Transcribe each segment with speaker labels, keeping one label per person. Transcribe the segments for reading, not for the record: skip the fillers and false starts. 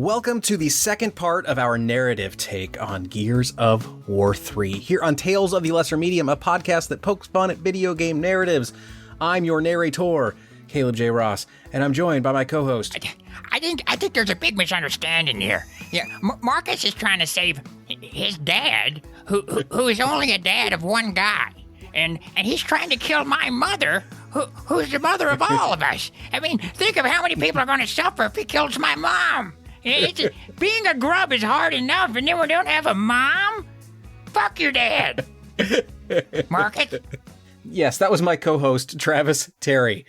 Speaker 1: Welcome to the second part of our narrative take on Gears of War 3, here on Tales of the Lesser Medium, a podcast that pokes fun at video game narratives. I'm your narrator, Caleb J. Ross, and I'm joined by my co-host.
Speaker 2: I think there's a big misunderstanding here. Yeah, Marcus is trying to save his dad, who is only a dad of one guy, and he's trying to kill my mother, who's the mother of all of us. I mean, think of how many people are going to suffer if he kills my mom. Being a grub is hard enough, and then we don't have a mom? Fuck your dad. Marcus?
Speaker 1: Yes, that was my co-host, Travis Terry,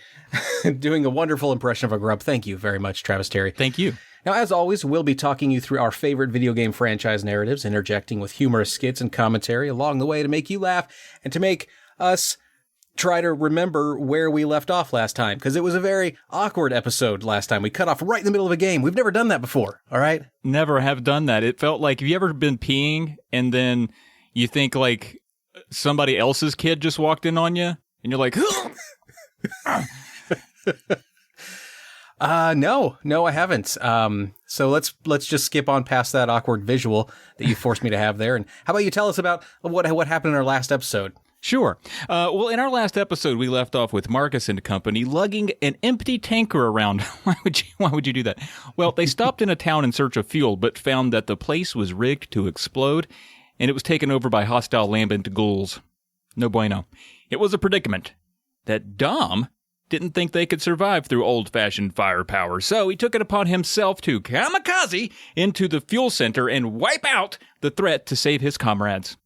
Speaker 1: doing a wonderful impression of a grub. Thank you very much, Travis Terry.
Speaker 3: Thank you.
Speaker 1: Now, as always, we'll be talking you through our favorite video game franchise narratives, interjecting with humorous skits and commentary along the way to make you laugh and to make us try to remember where we left off last time, because it was a very awkward episode last time. We cut off right in the middle of a game. We've never done that before, all right?
Speaker 3: Never have done that. It felt like, have you ever been peeing and then you think like somebody else's kid just walked in on you and you're like,
Speaker 1: No, I haven't. So let's just skip on past that awkward visual that you forced me to have there. And how about you tell us about what happened in our last episode?
Speaker 3: Sure. Well, in our last episode, we left off with Marcus and company lugging an empty tanker around. Why would you do that? Well, they stopped in a town in search of fuel, but found that the place was rigged to explode, and it was taken over by hostile lambent ghouls. No bueno. It was a predicament that Dom didn't think they could survive through old-fashioned firepower, so he took it upon himself to kamikaze into the fuel center and wipe out the threat to save his comrades.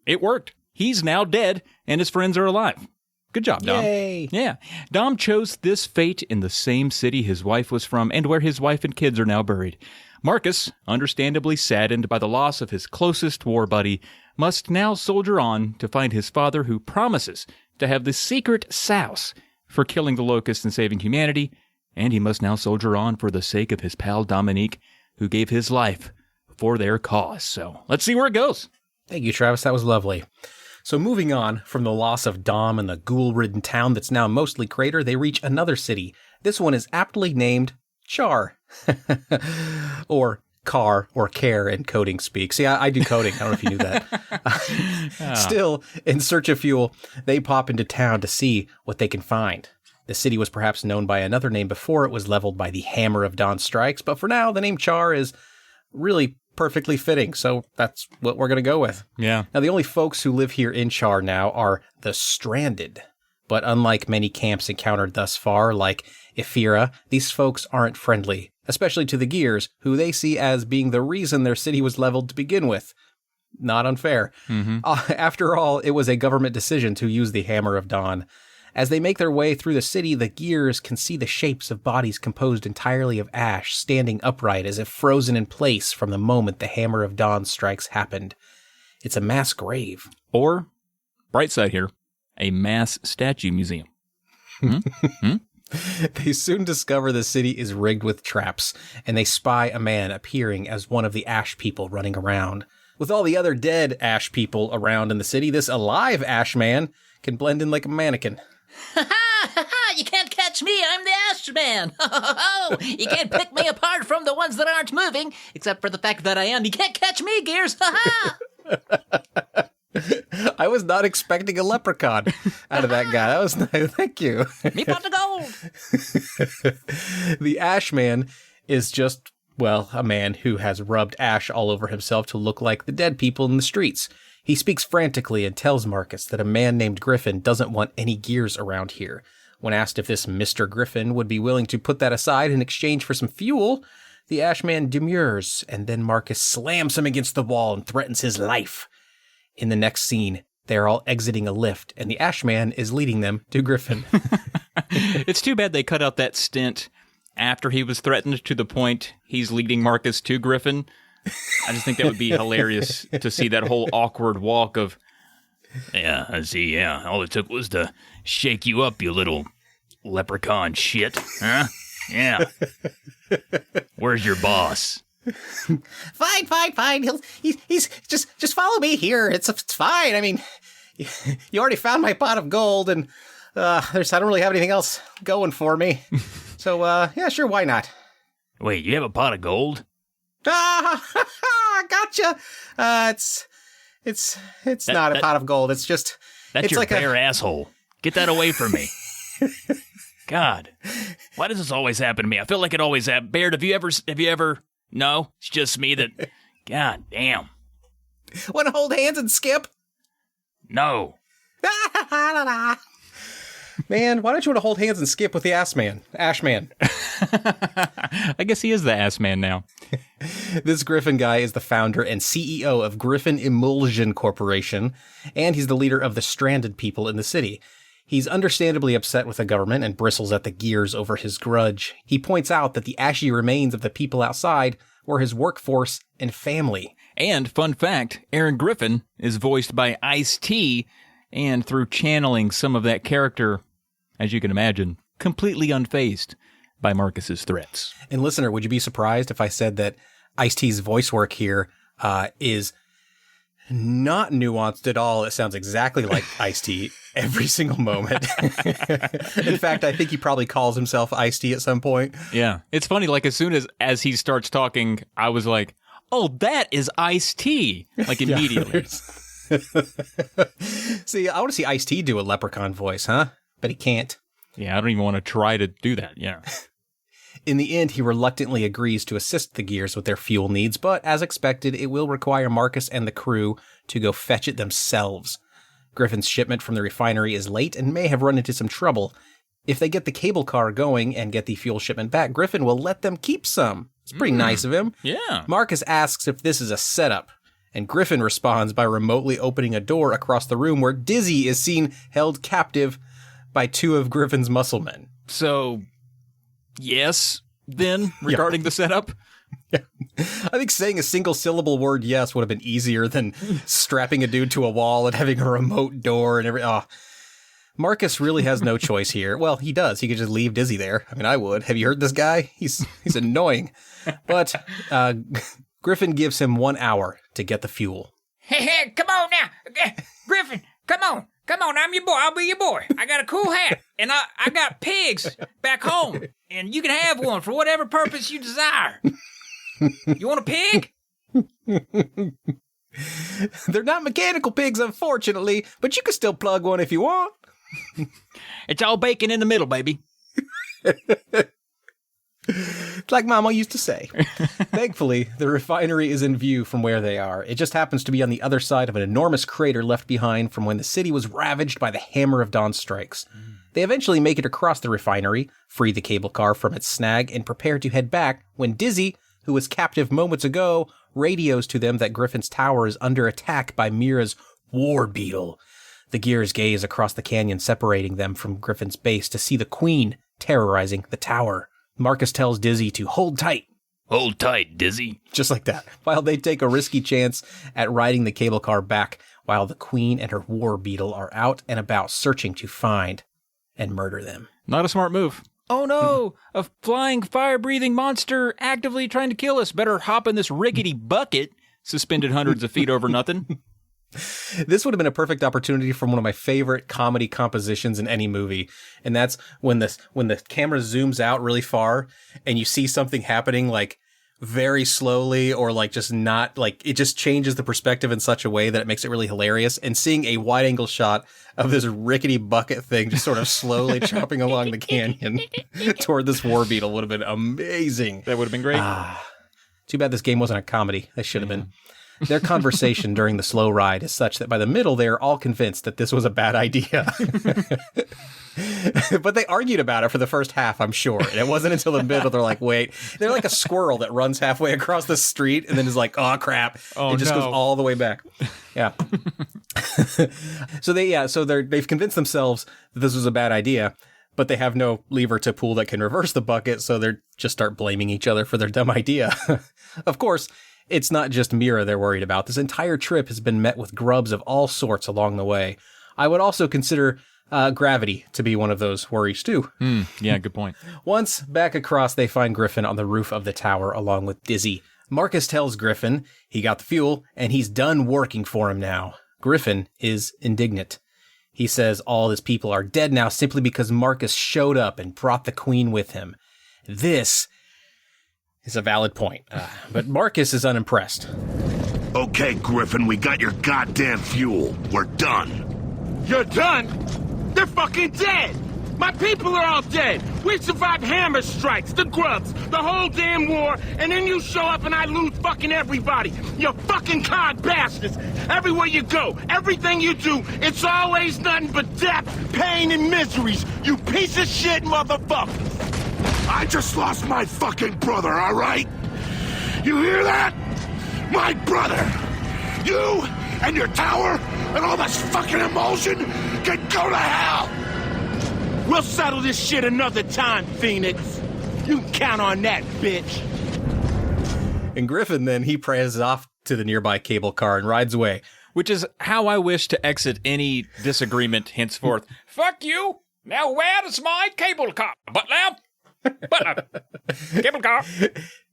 Speaker 3: It worked. He's now dead, and his friends are alive. Good job, Dom.
Speaker 1: Yay!
Speaker 3: Yeah. Dom chose this fate in the same city his wife was from and where his wife and kids are now buried. Marcus, understandably saddened by the loss of his closest war buddy, must now soldier on to find his father, who promises to have the secret souse for killing the Locust and saving humanity, and he must now soldier on for the sake of his pal Dominique, who gave his life for their cause. So let's see where it goes.
Speaker 1: Thank you, Travis. That was lovely. So moving on from the loss of Dom and the ghoul-ridden town that's now mostly crater, they reach another city. This one is aptly named Char. Or Car, or Care in coding speak. See, I do coding. I don't know if you knew that. Still, in search of fuel, they pop into town to see what they can find. The city was perhaps known by another name before it was leveled by the Hammer of Dawn Strikes, but for now, the name Char is really perfectly fitting, so that's what we're going to go with.
Speaker 3: Yeah.
Speaker 1: Now, the only folks who live here in Char now are the Stranded. But unlike many camps encountered thus far, like Ephira, these folks aren't friendly, especially to the Gears, who they see as being the reason their city was leveled to begin with. Not unfair. Mm-hmm. After all, it was a government decision to use the Hammer of Dawn. As they make their way through the city, the Gears can see the shapes of bodies composed entirely of ash standing upright as if frozen in place from the moment the Hammer of Dawn strikes happened. It's a mass grave.
Speaker 3: Or, bright side here, a mass statue museum.
Speaker 1: They soon discover the city is rigged with traps, and they spy a man appearing as one of the ash people running around. With all the other dead ash people around in the city, this alive ash man can blend in like a mannequin.
Speaker 4: Ha ha ha ha! You can't catch me, I'm the Ash Man! Ho ho ho! You can't pick me apart from the ones that aren't moving, except for the fact that I am. You can't catch me, Gears! Ha ha!
Speaker 1: I was not expecting a leprechaun out of that guy. That was nice. Thank you.
Speaker 4: Me pot the gold!
Speaker 1: The Ash Man is just, well, a man who has rubbed ash all over himself to look like the dead people in the streets. He speaks frantically and tells Marcus that a man named Griffin doesn't want any Gears around here. When asked if this Mr. Griffin would be willing to put that aside in exchange for some fuel, the Ash Man demurs, and then Marcus slams him against the wall and threatens his life. In the next scene, they're all exiting a lift, and the Ash Man is leading them to Griffin.
Speaker 3: It's too bad they cut out that stint after he was threatened to the point he's leading Marcus to Griffin. I just think that would be hilarious to see that whole awkward walk of, yeah, I see, yeah, all it took was to shake you up, you little leprechaun shit, huh? Yeah. Where's your boss?
Speaker 1: Fine. He's just follow me here. It's fine. I mean, you already found my pot of gold, and I don't really have anything else going for me. So, yeah, sure, why not?
Speaker 3: Wait, you have a pot of gold?
Speaker 1: Ah, gotcha. It's not a pot of gold. It's just
Speaker 5: That's
Speaker 1: it's
Speaker 5: your
Speaker 1: like
Speaker 5: bare asshole. Get that away from me. God, why does this always happen to me? I feel like it always happens. Baird, have you ever? No, it's just me that. God damn.
Speaker 1: Want to hold hands and skip?
Speaker 5: No.
Speaker 1: Man, why don't you want to hold hands and skip with the Ash Man?
Speaker 3: I guess he is the ass man now.
Speaker 1: This Griffin guy is the founder and CEO of Griffin Emulsion Corporation, and he's the leader of the stranded people in the city. He's understandably upset with the government and bristles at the gears over his grudge. He points out that the ashy remains of the people outside were his workforce and family.
Speaker 3: And fun fact, Aaron Griffin is voiced by Ice-T, and through channeling some of that character, as you can imagine, completely unfazed by Marcus's threats.
Speaker 1: And listener, would you be surprised if I said that Ice-T's voice work here is not nuanced at all? It sounds exactly like Ice-T every single moment. In fact, I think he probably calls himself Ice-T at some point.
Speaker 3: Yeah. It's funny, like as soon as he starts talking, I was like, oh, that is Ice-T. Like immediately.
Speaker 1: See, I want to see Ice-T do a leprechaun voice, huh? But he can't.
Speaker 3: Yeah, I don't even want to try to do that. Yeah.
Speaker 1: In the end, he reluctantly agrees to assist the Gears with their fuel needs, but as expected, it will require Marcus and the crew to go fetch it themselves. Griffin's shipment from the refinery is late and may have run into some trouble. If they get the cable car going and get the fuel shipment back, Griffin will let them keep some. It's pretty nice of him.
Speaker 3: Yeah.
Speaker 1: Marcus asks if this is a setup, and Griffin responds by remotely opening a door across the room where Dizzy is seen held captive by two of Griffin's muscle men.
Speaker 3: So, yes, then, regarding the setup?
Speaker 1: Yeah. I think saying a single syllable word yes would have been easier than strapping a dude to a wall and having a remote door and everything. Oh. Marcus really has no choice here. Well, he does. He could just leave Dizzy there. I mean, I would. Have you heard this guy? He's annoying. But Griffin gives him 1 hour to get the fuel.
Speaker 2: Hey, come on now. Griffin, come on. Come on, I'm your boy. I'll be your boy. I got a cool hat, and I got pigs back home, and you can have one for whatever purpose you desire. You want a pig?
Speaker 1: They're not mechanical pigs, unfortunately, but you can still plug one if you want.
Speaker 5: It's all bacon in the middle, baby.
Speaker 1: It's like Mama used to say. Thankfully, the refinery is in view from where they are. It just happens to be on the other side of an enormous crater left behind from when the city was ravaged by the Hammer of Dawn strikes. They eventually make it across the refinery, free the cable car from its snag, and prepare to head back when Dizzy, who was captive moments ago, radios to them that Griffin's tower is under attack by Mira's war beetle. The Gears gaze across the canyon separating them from Griffin's base to see the Queen terrorizing the tower. Marcus tells Dizzy to hold tight.
Speaker 5: Hold tight, Dizzy.
Speaker 1: Just like that, while they take a risky chance at riding the cable car back while the Queen and her war beetle are out and about searching to find and murder them.
Speaker 3: Not a smart move. Oh no, a flying, fire-breathing monster actively trying to kill us. Better hop in this rickety bucket, suspended hundreds of feet over nothing.
Speaker 1: This would have been a perfect opportunity for one of my favorite comedy compositions in any movie. And that's when the camera zooms out really far and you see something happening like very slowly or like just not like it just changes the perspective in such a way that it makes it really hilarious. And seeing a wide angle shot of this rickety bucket thing just sort of slowly chopping along the canyon toward this war beetle would have been amazing.
Speaker 3: That would have been great.
Speaker 1: Too bad this game wasn't a comedy. That should have been. Their conversation during the slow ride is such that by the middle, they are all convinced that this was a bad idea. But they argued about it for the first half, I'm sure. And it wasn't until the middle they're like, wait. They're like a squirrel that runs halfway across the street and then is like, oh, crap.
Speaker 3: Oh,
Speaker 1: it just goes all the way back. Yeah. They've convinced themselves that this was a bad idea, but they have no lever to pull that can reverse the bucket, so they just start blaming each other for their dumb idea. Of course, it's not just Mira they're worried about. This entire trip has been met with grubs of all sorts along the way. I would also consider gravity to be one of those worries, too.
Speaker 3: Yeah, good point.
Speaker 1: Once back across, they find Griffin on the roof of the tower along with Dizzy. Marcus tells Griffin he got the fuel and he's done working for him now. Griffin is indignant. He says all his people are dead now simply because Marcus showed up and brought the Queen with him. This is a valid point. But Marcus is unimpressed.
Speaker 6: Okay, Griffin, we got your goddamn fuel. We're done.
Speaker 7: You're done? They're fucking dead! My people are all dead! We survived hammer strikes, the grubs, the whole damn war, and then you show up and I lose fucking everybody! You fucking cod bastards! Everywhere you go, everything you do, it's always nothing but death, pain, and miseries! You piece of shit motherfuckers!
Speaker 6: I just lost my fucking brother, all right? You hear that? My brother! You and your tower and all this fucking emulsion can go to hell!
Speaker 7: We'll settle this shit another time, Phoenix. You can count on that, bitch.
Speaker 1: And Griffin then, he prays off to the nearby cable car and rides away.
Speaker 3: Which is how I wish to exit any disagreement henceforth.
Speaker 5: Fuck you! Now where is my cable car? Butler! Butler! Cable car!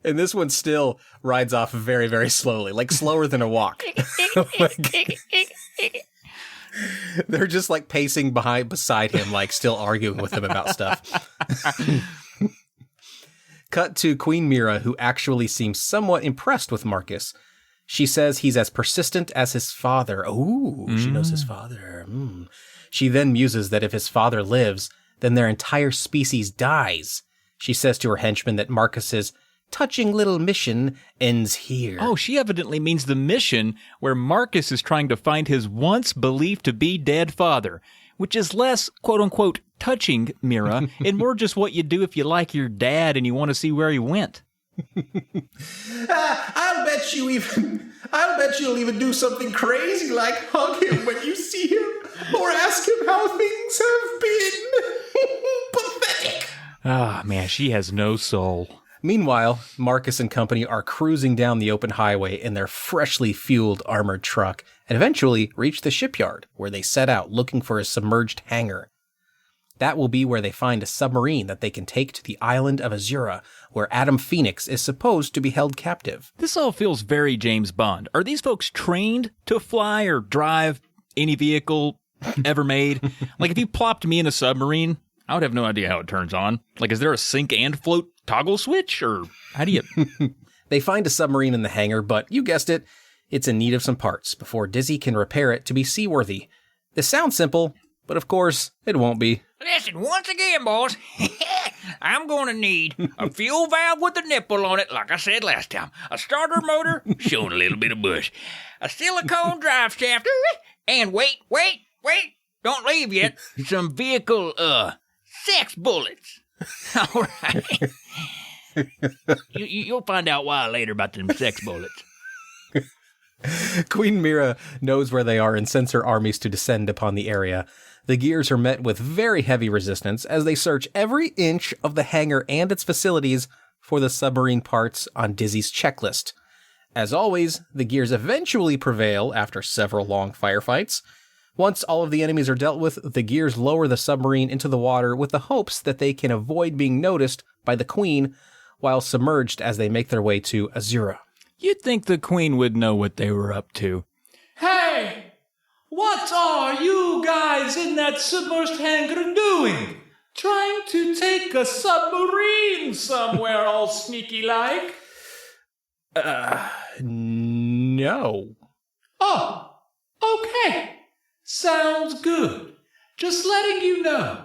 Speaker 1: And this one still rides off very, very slowly, like slower than a walk. They're just like pacing beside him, like still arguing with him about stuff. Cut to Queen Mira, who actually seems somewhat impressed with Marcus. She says he's as persistent as his father. Ooh, she knows his father. She then muses that if his father lives, then their entire species dies. She says to her henchmen that Marcus's touching little mission ends here.
Speaker 3: Oh, she evidently means the mission where Marcus is trying to find his once believed to be dead father, which is less, quote-unquote, touching, Mira, and more just what you do if you like your dad and you want to see where he went.
Speaker 8: I'll bet you'll even do something crazy like hug him when you see him or ask him how things have been. Pathetic.
Speaker 3: Ah, man, she has no soul.
Speaker 1: Meanwhile, Marcus and company are cruising down the open highway in their freshly fueled armored truck and eventually reach the shipyard, where they set out looking for a submerged hangar. That will be where they find a submarine that they can take to the island of Azura, where Adam Fenix is supposed to be held captive.
Speaker 3: This all feels very James Bond. Are these folks trained to fly or drive any vehicle ever made? Like, if you plopped me in a submarine, I would have no idea how it turns on. Like, is there a sink and float toggle switch, or how do you...
Speaker 1: They find a submarine in the hangar, but you guessed it, it's in need of some parts before Dizzy can repair it to be seaworthy. This sounds simple, but of course, it won't be.
Speaker 2: Listen, once again, boys, I'm going to need a fuel valve with a nipple on it, like I said last time, a starter motor, showing a little bit of bush, a silicone drive shaft, and wait, don't leave yet, some vehicle, sex bullets. All right. You'll find out why later about them sex bullets.
Speaker 1: Queen Mira knows where they are and sends her armies to descend upon the area. The Gears are met with very heavy resistance as they search every inch of the hangar and its facilities for the submarine parts on Dizzy's checklist. As always, the Gears eventually prevail after several long firefights. Once all of the enemies are dealt with, the Gears lower the submarine into the water with the hopes that they can avoid being noticed by the Queen while submerged as they make their way to Azura.
Speaker 3: You'd think the Queen would know what they were up to.
Speaker 8: Hey, what are you guys in that submerged hangar doing? Trying to take a submarine somewhere all sneaky-like?
Speaker 1: No.
Speaker 8: Oh, okay. Sounds good. Just letting you know.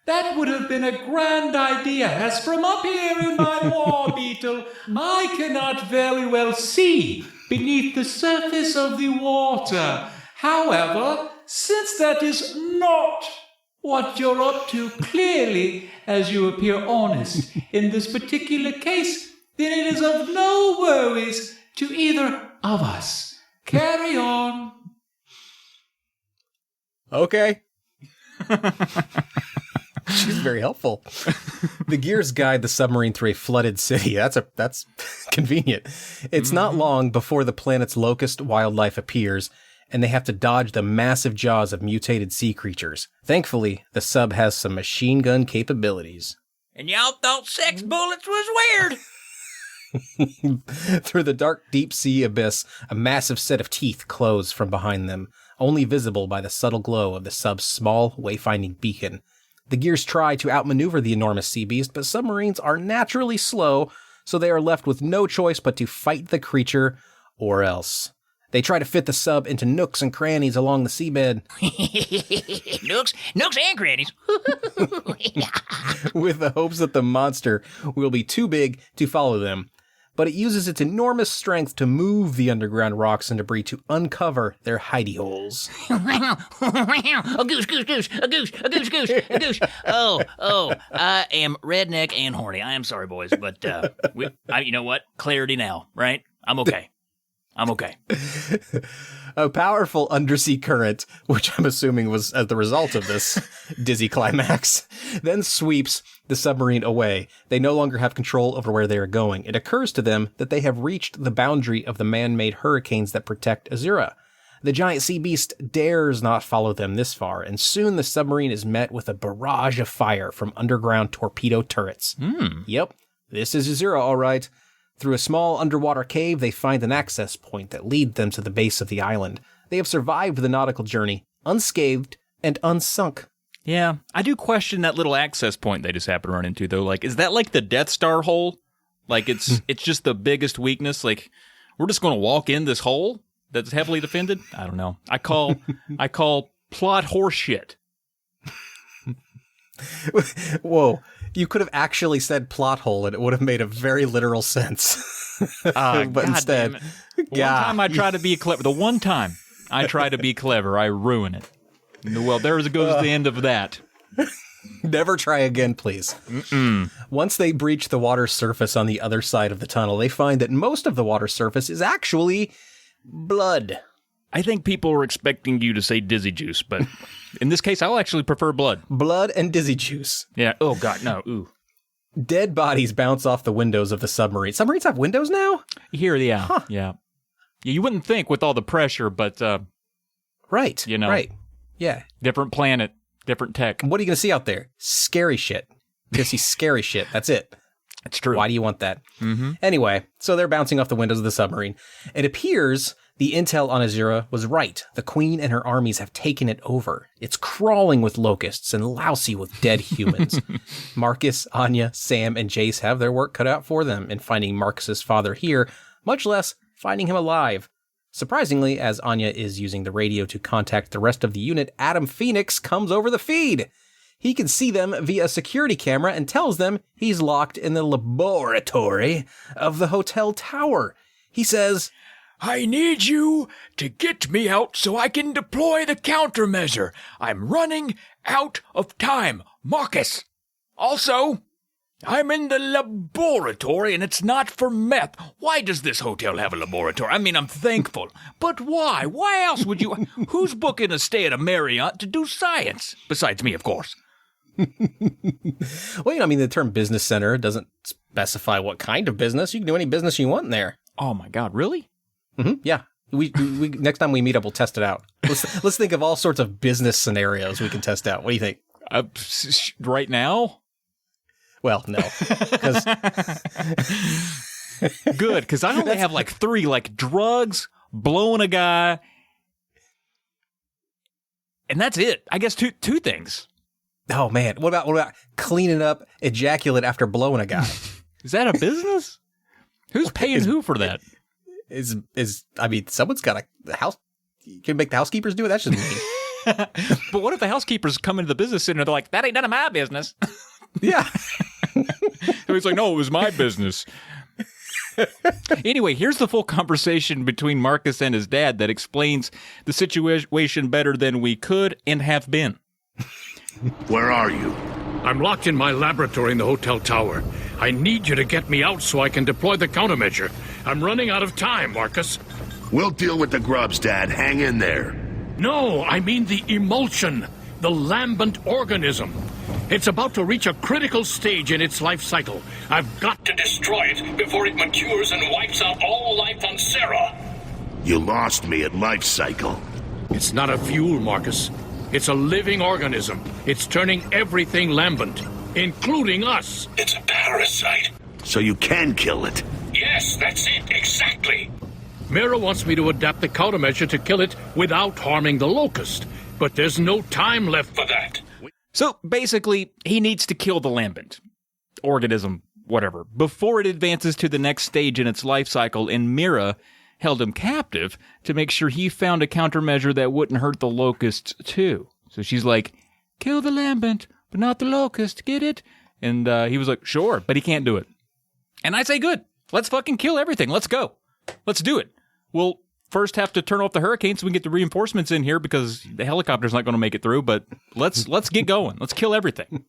Speaker 8: That would have been a grand idea, as from up here in my war beetle, I cannot very well see beneath the surface of the water. However, since that is not what you're up to clearly, as you appear honest in this particular case, then it is of no worries to either of us. Carry on.
Speaker 1: Okay. She's very helpful. The Gears guide the submarine through a flooded city. That's convenient. It's not long before the planet's locust wildlife appears, and they have to dodge the massive jaws of mutated sea creatures. Thankfully, the sub has some machine gun capabilities.
Speaker 2: And y'all thought sex bullets was weird?
Speaker 1: Through the dark deep sea abyss, a massive set of teeth close from behind them, only visible by the subtle glow of the sub's small wayfinding beacon. The Gears try to outmaneuver the enormous sea beast, but submarines are naturally slow, so they are left with no choice but to fight the creature or else. They try to fit the sub into nooks and crannies along the seabed.
Speaker 2: nooks and crannies.
Speaker 1: With the hopes that the monster will be too big to follow them. But it uses its enormous strength to move the underground rocks and debris to uncover their hidey holes.
Speaker 2: A goose, goose, goose, a goose, a goose, goose, a goose. Oh, I am redneck and horny. I am sorry, boys, but you know what? Clarity now, right? I'm okay.
Speaker 1: A powerful undersea current, which I'm assuming was as the result of this dizzy climax, then sweeps the submarine away. They no longer have control over where they are going. It occurs to them that they have reached the boundary of the man-made hurricanes that protect Azura. The giant sea beast dares not follow them this far, and soon the submarine is met with a barrage of fire from underground torpedo turrets. Yep, this is Azura, all right. Through a small underwater cave, they find an access point that leads them to the base of the island. They have survived the nautical journey, unscathed and unsunk.
Speaker 3: Yeah, I do question that little access point they just happened to run into, though. Like, is that like the Death Star hole? Like, it's just the biggest weakness? Like, we're just going to walk in this hole that's heavily defended? I don't know. I call plot horseshit.
Speaker 1: Whoa. You could have actually said plot hole and it would have made a very literal sense. But
Speaker 3: God
Speaker 1: instead,
Speaker 3: damn it. One time I tried to be clever. The one time I try to be clever, I ruin it. Well, there goes the end of that.
Speaker 1: Never try again, please. Once they breach the water surface on the other side of the tunnel, they find that most of the water surface is actually blood.
Speaker 3: I think people were expecting you to say dizzy juice, but in this case, I'll actually prefer blood.
Speaker 1: Blood and dizzy juice.
Speaker 3: Yeah. Oh, God, no. Ooh.
Speaker 1: Dead bodies bounce off the windows of the submarine. Submarines have windows now?
Speaker 3: Here, yeah.
Speaker 1: Huh.
Speaker 3: Yeah. You wouldn't think with all the pressure, but,
Speaker 1: right.
Speaker 3: You know.
Speaker 1: Right. Yeah.
Speaker 3: Different planet, different tech.
Speaker 1: What are you going to see out there? Scary shit. You're going to see scary shit. That's it.
Speaker 3: It's true.
Speaker 1: Why do you want that? Anyway, so they're bouncing off the windows of the submarine. It appears the intel on Azura was right. The Queen and her armies have taken it over. It's crawling with locusts and lousy with dead humans. Marcus, Anya, Sam, and Jace have their work cut out for them in finding Marcus's father here, much less finding him alive. Surprisingly, as Anya is using the radio to contact the rest of the unit, Adam Fenix comes over the feed. He can see them via a security camera and tells them he's locked in the laboratory of the hotel tower. He says,
Speaker 5: I need you to get me out so I can deploy the countermeasure. I'm running out of time, Marcus. Also, I'm in the laboratory and it's not for meth. Why does this hotel have a laboratory? I mean, I'm thankful. But why? Why else would you? Who's booking a stay at a Marriott to do science? Besides me, of course.
Speaker 1: Well, the term business center doesn't specify what kind of business. You can do any business you want in there.
Speaker 3: Oh, my God, really?
Speaker 1: Yeah. We next time we meet up, we'll test it out. Let's think of all sorts of business scenarios we can test out. What do you think?
Speaker 3: Right now?
Speaker 1: Well, no.
Speaker 3: Good, because I only have like 3, like drugs, blowing a guy, and that's it. I guess two things.
Speaker 1: Oh, man. What about cleaning up ejaculate after blowing a guy?
Speaker 3: Is that a business? Who's paying who for that?
Speaker 1: Someone's got a house. You can make the housekeepers do it. That's just mean.
Speaker 3: But what if the housekeepers come into the business center and they're like, that ain't none of my business?
Speaker 1: Yeah.
Speaker 3: So he's like, no, it was my business. Anyway, here's the full conversation between Marcus and his dad that explains the situation better than we could and have been.
Speaker 6: Where are you?
Speaker 9: I'm locked in my laboratory in the hotel tower. I need you to get me out so I can deploy the countermeasure. I'm running out of time, Marcus.
Speaker 6: We'll deal with the grubs, Dad. Hang in there.
Speaker 9: No, I mean the emulsion, the lambent organism. It's about to reach a critical stage in its life cycle. I've got to destroy it before it matures and wipes out all life on Sarah.
Speaker 6: You lost me at life cycle.
Speaker 9: It's not a fuel, Marcus. It's a living organism. It's turning everything lambent, including us.
Speaker 6: It's a parasite. So you can kill it.
Speaker 9: Yes, that's it, exactly. Mira wants me to adapt the countermeasure to kill it without harming the locust. But there's no time left for that.
Speaker 3: So basically, he needs to kill the lambent organism, whatever, before it advances to the next stage in its life cycle, and Mira held him captive to make sure he found a countermeasure that wouldn't hurt the locusts too. So she's like, kill the lambent, but not the locust, get it? And he was like, sure, but he can't do it. And I say, good, let's fucking kill everything, let's go. Let's do it. We'll first have to turn off the hurricane so we can get the reinforcements in here because the helicopter's not going to make it through, but let's get going. Let's kill everything.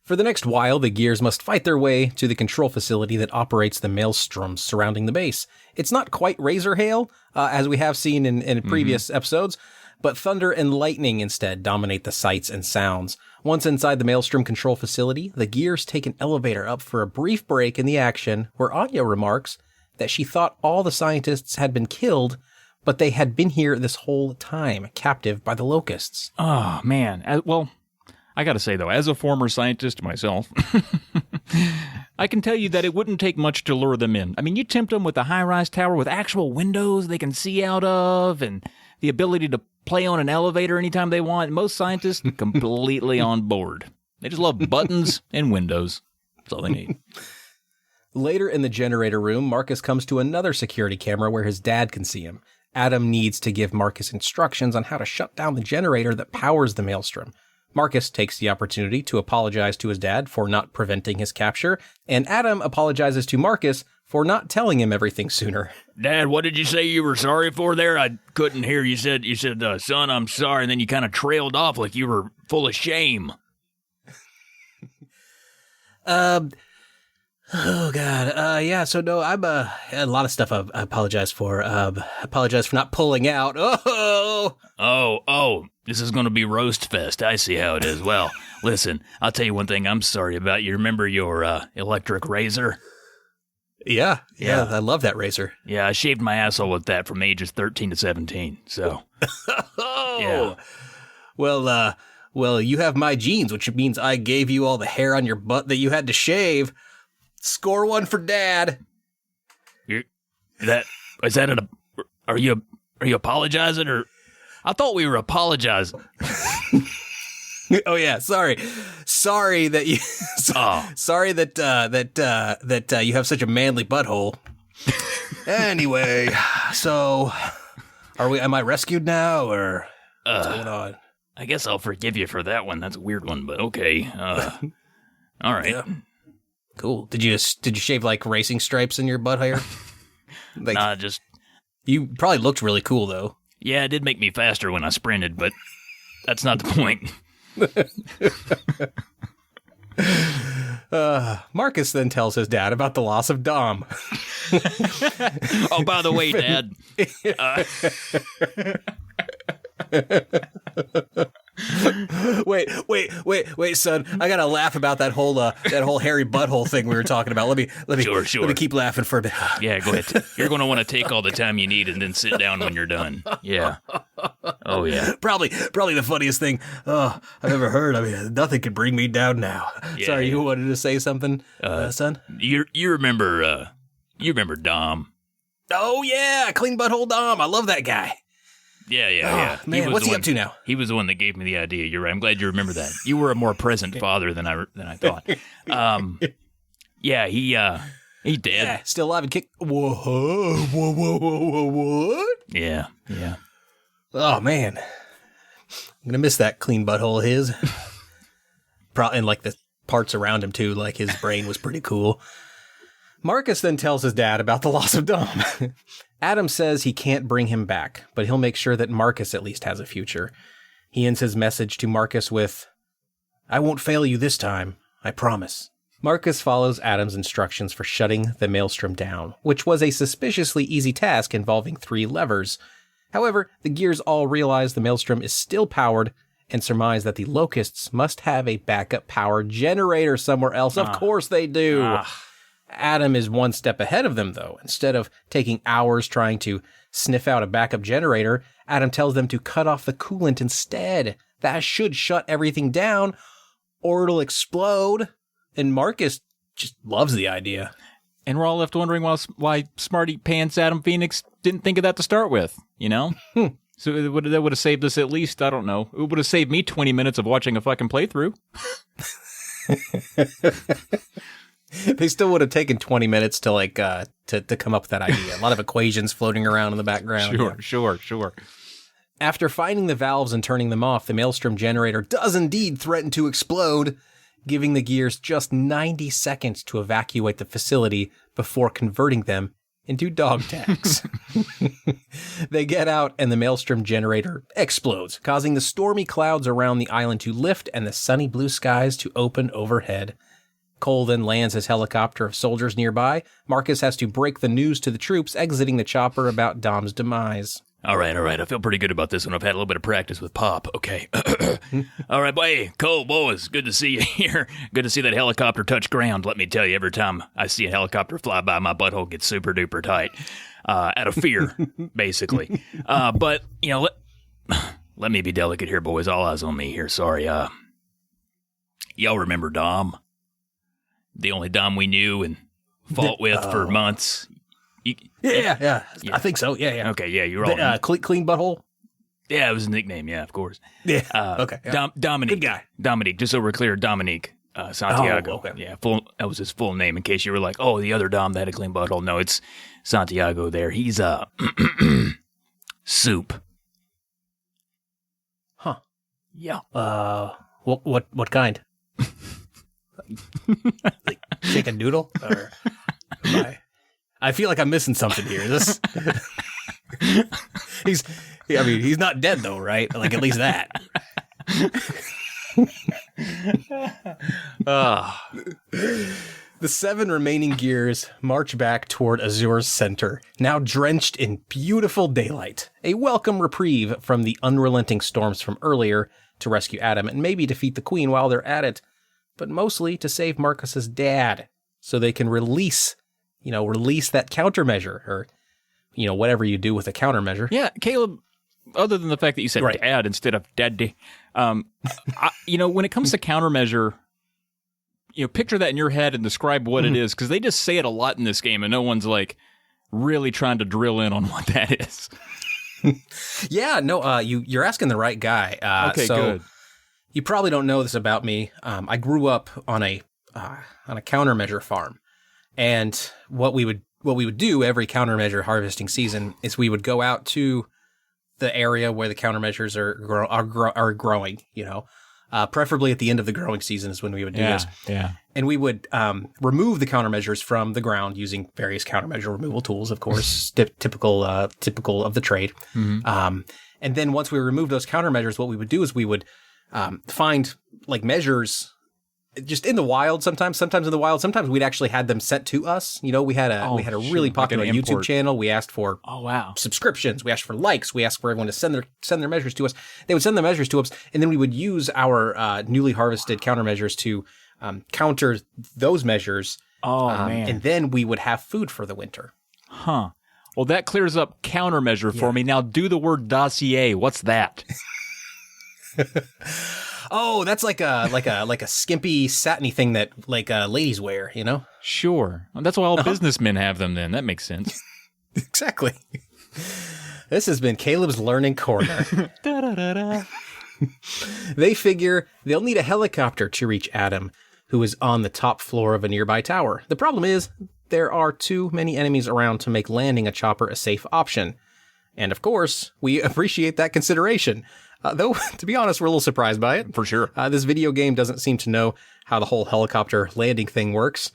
Speaker 1: For the next while, the Gears must fight their way to the control facility that operates the maelstroms surrounding the base. It's not quite razor hail, as we have seen in previous episodes, but thunder and lightning instead dominate the sights and sounds. Once inside the maelstrom control facility, the Gears take an elevator up for a brief break in the action where Anya remarks that she thought all the scientists had been killed, but they had been here this whole time, captive by the locusts.
Speaker 3: Oh, man. Well, I gotta say, though, as a former scientist myself, I can tell you that it wouldn't take much to lure them in. I mean, you tempt them with a high-rise tower with actual windows they can see out of and the ability to play on an elevator anytime they want. Most scientists completely on board. They just love buttons and windows. That's all they need.
Speaker 1: Later in the generator room, Marcus comes to another security camera where his dad can see him. Adam needs to give Marcus instructions on how to shut down the generator that powers the maelstrom. Marcus takes the opportunity to apologize to his dad for not preventing his capture, and Adam apologizes to Marcus for not telling him everything sooner.
Speaker 10: Dad, what did you say you were sorry for there? I couldn't hear. You said, son, I'm sorry, and then you kind of trailed off like you were full of shame.
Speaker 1: Oh, God. Yeah, so no, I'm, a lot of stuff I apologize for. Apologize for not pulling out.
Speaker 10: Oh, this is going to be roast fest. I see how it is. Well, listen, I'll tell you one thing I'm sorry about. You remember your, electric razor?
Speaker 1: Yeah, I love that razor.
Speaker 10: Yeah, I shaved my asshole with that from ages 13 to 17, so.
Speaker 1: Yeah. Well, you have my genes, which means I gave you all the hair on your butt that you had to shave. Score one for Dad.
Speaker 10: Are you apologizing, or I thought we were apologizing.
Speaker 1: Oh yeah, sorry that you sorry that you have such a manly butthole. Anyway, so am I rescued now, or what's going on?
Speaker 10: I guess I'll forgive you for that one. That's a weird one, but okay. All right.
Speaker 1: Yeah. Cool. Did you shave like racing stripes in your butt hair? Like,
Speaker 10: nah,
Speaker 1: you probably looked really cool though.
Speaker 10: Yeah, it did make me faster when I sprinted, but that's not the point.
Speaker 1: Marcus then tells his dad about the loss of Dom.
Speaker 10: Oh, by the way, Dad.
Speaker 1: Wait, son. I gotta laugh about that whole hairy butthole thing we were talking about. Let me keep laughing for a bit.
Speaker 10: Yeah, go ahead. You're gonna want to take all the time you need and then sit down when you're done. Yeah. Oh yeah.
Speaker 1: Probably the funniest thing I've ever heard. I mean, nothing could bring me down now. Yeah. Sorry, you wanted to say something, son?
Speaker 10: You remember Dom?
Speaker 1: Oh yeah, clean butthole Dom. I love that guy.
Speaker 10: Yeah.
Speaker 1: Man, what's he up to now?
Speaker 10: He was the one that gave me the idea. You're right. I'm glad you remember that. You were a more present father than I thought. Yeah, he dead.
Speaker 1: Yeah, still alive and kick. Whoa, what?
Speaker 10: Yeah.
Speaker 1: Oh man, I'm gonna miss that clean butthole of his. And like the parts around him too. Like his brain was pretty cool. Marcus then tells his dad about the loss of Dom. Adam says he can't bring him back, but he'll make sure that Marcus at least has a future. He ends his message to Marcus with, "I won't fail you this time, I promise." Marcus follows Adam's instructions for shutting the maelstrom down, which was a suspiciously easy task involving 3 levers. However, the Gears all realize the maelstrom is still powered and surmise that the locusts must have a backup power generator somewhere else. Of course they do. Adam is one step ahead of them, though. Instead of taking hours trying to sniff out a backup generator, Adam tells them to cut off the coolant instead. That should shut everything down, or it'll explode. And Marcus just loves the idea.
Speaker 3: And we're all left wondering why Smarty Pants Adam Fenix didn't think of that to start with, you know? So that would have saved us at least, I don't know. It would have saved me 20 minutes of watching a fucking playthrough.
Speaker 1: They still would have taken 20 minutes to to come up with that idea. A lot of equations floating around in the background.
Speaker 3: Sure.
Speaker 1: After finding the valves and turning them off, the Maelstrom generator does indeed threaten to explode, giving the Gears just 90 seconds to evacuate the facility before converting them into dog tags. They get out and the Maelstrom generator explodes, causing the stormy clouds around the island to lift and the sunny blue skies to open overhead. Cole then lands his helicopter of soldiers nearby. Marcus has to break the news to the troops exiting the chopper about Dom's demise.
Speaker 10: All right. I feel pretty good about this one. I've had a little bit of practice with Pop. Okay. All right, boy. Hey, Cole, boys, good to see you here. Good to see that helicopter touch ground. Let me tell you, every time I see a helicopter fly by, my butthole gets super duper tight. Out of fear, basically. But, let me be delicate here, boys. All eyes on me here. Sorry. Y'all remember Dom? The only Dom we knew and fought with for months.
Speaker 1: Yeah. I think so. Yeah.
Speaker 10: Okay, yeah, you're all...
Speaker 1: Clean butthole?
Speaker 10: Yeah, it was his nickname, yeah, of course.
Speaker 1: Yeah, okay. Yeah.
Speaker 10: Dominique.
Speaker 1: Good guy.
Speaker 10: Dominique, just so we're clear, Dominique Santiago.
Speaker 1: Oh, okay.
Speaker 10: Yeah, that was his full name, in case you were like, oh, the other Dom that had a clean butthole. No, it's Santiago there. He's, soup.
Speaker 1: Huh.
Speaker 10: Yeah.
Speaker 1: What kind? Like chicken noodle? Or... I feel like I'm missing something here. He's not dead though, right? Like at least that. The 7 remaining Gears march back toward Azur's center, now drenched in beautiful daylight. A welcome reprieve from the unrelenting storms from earlier to rescue Adam and maybe defeat the Queen while they're at it, but mostly to save Marcus's dad so they can release that countermeasure or, whatever you do with a countermeasure.
Speaker 3: Yeah, Caleb, other than the fact that you said dad instead of daddy, when it comes to countermeasure, picture that in your head and describe what it is, because they just say it a lot in this game and no one's like really trying to drill in on what that is.
Speaker 1: Yeah, no, you're asking the right guy.
Speaker 3: Okay, good.
Speaker 1: You probably don't know this about me. I grew up on a countermeasure farm. And what we would do every countermeasure harvesting season is we would go out to the area where the countermeasures are growing, preferably at the end of the growing season is when we would do this.
Speaker 3: Yeah.
Speaker 1: And we would remove the countermeasures from the ground using various countermeasure removal tools, of course, typical of the trade.
Speaker 3: Mm-hmm.
Speaker 1: And then once we removed those countermeasures, what we would do is we would find like measures just in the wild sometimes in the wild. Sometimes we'd actually had them sent to us. We had a really popular YouTube channel. We asked for subscriptions. We asked for likes. We asked for everyone to send their measures to us. They would send the measures to us, and then we would use our newly harvested countermeasures to counter those measures.
Speaker 3: Man.
Speaker 1: And then we would have food for the winter.
Speaker 3: Huh. Well, that clears up countermeasure for me. Now do the word dossier. What's that?
Speaker 1: Oh, that's like a skimpy satiny thing that ladies wear,
Speaker 3: Sure. Well, that's why all businessmen have them then. That makes sense.
Speaker 1: Exactly. This has been Caleb's Learning Corner. They figure they'll need a helicopter to reach Adam, who is on the top floor of a nearby tower. The problem is there are too many enemies around to make landing a chopper a safe option. And of course, we appreciate that consideration. Though, to be honest, we're a little surprised by it.
Speaker 3: For sure.
Speaker 1: This video game doesn't seem to know how the whole helicopter landing thing works.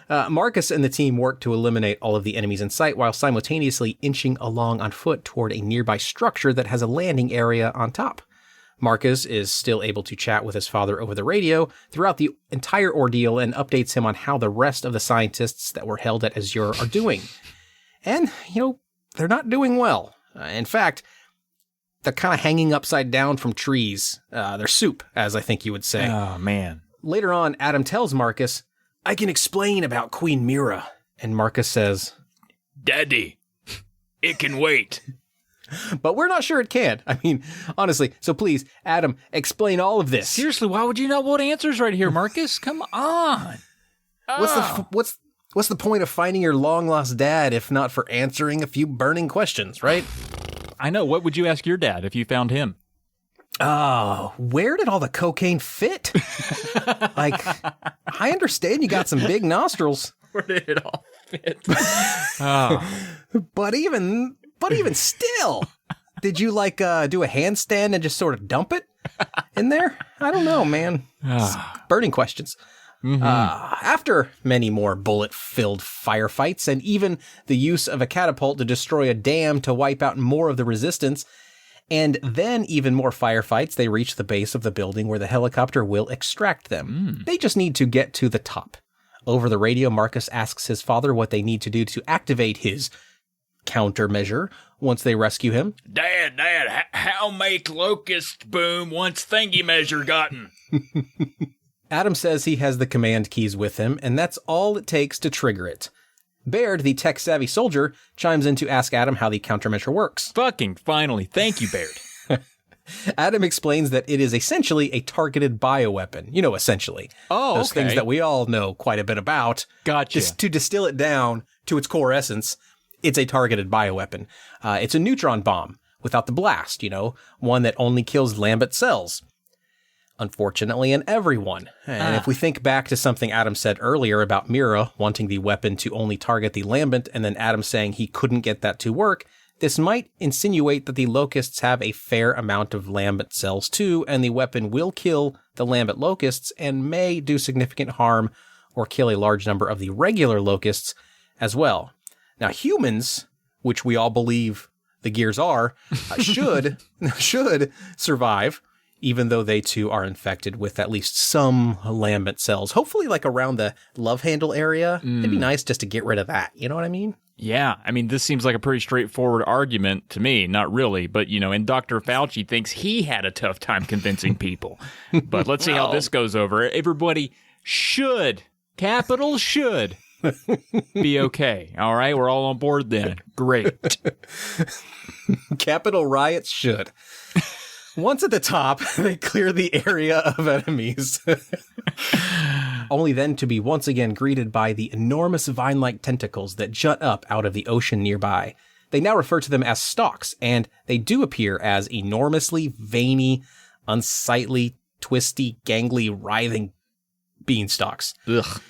Speaker 1: Marcus and the team work to eliminate all of the enemies in sight while simultaneously inching along on foot toward a nearby structure that has a landing area on top. Marcus is still able to chat with his father over the radio throughout the entire ordeal and updates him on how the rest of the scientists that were held at Azure are doing. And, they're not doing well. In fact, they're kind of hanging upside down from trees. They're soup, as I think you would say.
Speaker 3: Oh, man.
Speaker 1: Later on, Adam tells Marcus, I can explain about Queen Mira. And Marcus says,
Speaker 10: Daddy, it can wait.
Speaker 1: But we're not sure it can. I mean, honestly. So please, Adam, explain all of this.
Speaker 3: Seriously, why would you not want answers right here, Marcus? Come on.
Speaker 1: What's the point of finding your long-lost dad if not for answering a few burning questions, right?
Speaker 3: I know. What would you ask your dad if you found him?
Speaker 1: Where did all the cocaine fit? Like, I understand you got some big nostrils.
Speaker 3: Where did it all fit?
Speaker 1: But even still, did you like do a handstand and just sort of dump it in there? I don't know, man. Burning questions. After many more bullet-filled firefights and even the use of a catapult to destroy a dam to wipe out more of the resistance, and then even more firefights, they reach the base of the building where the helicopter will extract them. They just need to get to the top. Over the radio, Marcus asks his father what they need to do to activate his countermeasure once they rescue him.
Speaker 10: Dad, how make locust boom once thingy measure gotten?
Speaker 1: Adam says he has the command keys with him, and that's all it takes to trigger it. Baird, the tech-savvy soldier, chimes in to ask Adam how the countermeasure works.
Speaker 3: Fucking finally. Thank you, Baird.
Speaker 1: Adam explains that it is essentially a targeted bioweapon. You know, essentially.
Speaker 3: Oh,
Speaker 1: Those things that we all know quite a bit about.
Speaker 3: Gotcha.
Speaker 1: Just to distill it down to its core essence, it's a targeted bioweapon. It's a neutron bomb without the blast, one that only kills Lambent cells. Unfortunately, in everyone. And if we think back to something Adam said earlier about Mira wanting the weapon to only target the Lambent, and then Adam saying he couldn't get that to work, this might insinuate that the Locusts have a fair amount of Lambent cells too, and the weapon will kill the Lambent Locusts and may do significant harm or kill a large number of the regular Locusts as well. Now, humans, which we all believe the Gears are, should survive, even though they too are infected with at least some Lambent cells. Hopefully like around the love handle area. It'd be nice just to get rid of that. You know what I mean?
Speaker 3: Yeah, I mean, this seems like a pretty straightforward argument to me. Not really, but, and Dr. Fauci thinks he had a tough time convincing people. But let's see how this goes over. Everybody should, capital should, be okay. All right, we're all on board then. Great.
Speaker 1: Capital riots should. Once at the top, they clear the area of enemies. Only then to be once again greeted by the enormous vine-like tentacles that jut up out of the ocean nearby. They now refer to them as stalks, and they do appear as enormously veiny, unsightly, twisty, gangly, writhing beanstalks.
Speaker 3: Ugh.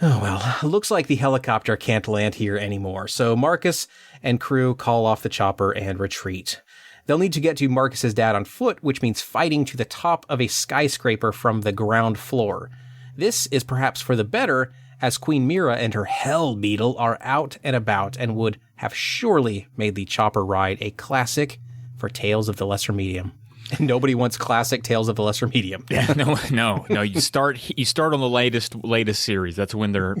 Speaker 1: Oh well, looks like the helicopter can't land here anymore, so Marcus and crew call off the chopper and retreat. They'll need to get to Marcus's dad on foot, which means fighting to the top of a skyscraper from the ground floor. This is perhaps for the better, as Queen Mira and her Hell Beetle are out and about and would have surely made the chopper ride a classic for Tales of the Lesser Medium. And nobody wants classic Tales of the Lesser Medium.
Speaker 3: No. You start on the latest series. That's when they're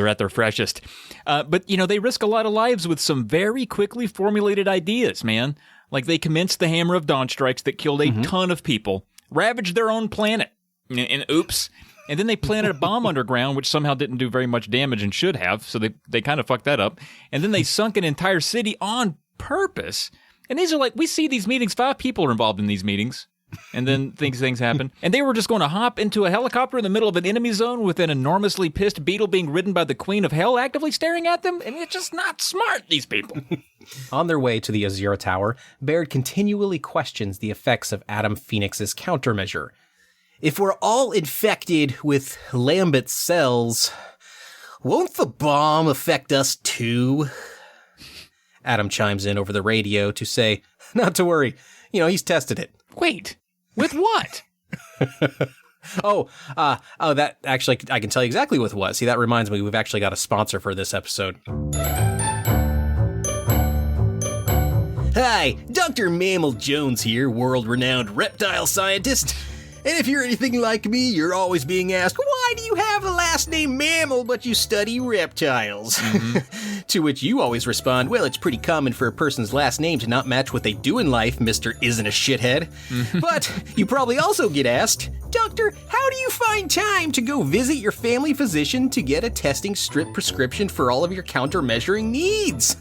Speaker 3: at their freshest. But they risk a lot of lives with some very quickly formulated ideas, man. Like they commenced the Hammer of Dawn strikes that killed a ton of people, ravaged their own planet, and oops. And then they planted a bomb underground, which somehow didn't do very much damage and should have, so they kind of fucked that up. And then they sunk an entire city on purpose. And these are we see these meetings, 5 people are involved in these meetings. And then things happen. And they were just going to hop into a helicopter in the middle of an enemy zone with an enormously pissed beetle being ridden by the Queen of Hell actively staring at them? I mean, it's just not smart, these people.
Speaker 1: On their way to the Azura Tower, Baird continually questions the effects of Adam Fenix's countermeasure. If we're all infected with Lambent cells, won't the bomb affect us too? Adam chimes in over the radio to say, not to worry, he's tested it.
Speaker 3: Wait, with what?
Speaker 1: That actually, I can tell you exactly what it was. See, that reminds me, we've actually got a sponsor for this episode. Hi, Dr. Mammal Jones here, world-renowned reptile scientist. And if you're anything like me, you're always being asked, why do you have the last name Mammal but you study reptiles? To which you always respond, well, it's pretty common for a person's last name to not match what they do in life, Mr. Isn't a Shithead. But you probably also get asked, Doctor, how do you find time to go visit your family physician to get a testing strip prescription for all of your countermeasuring needs?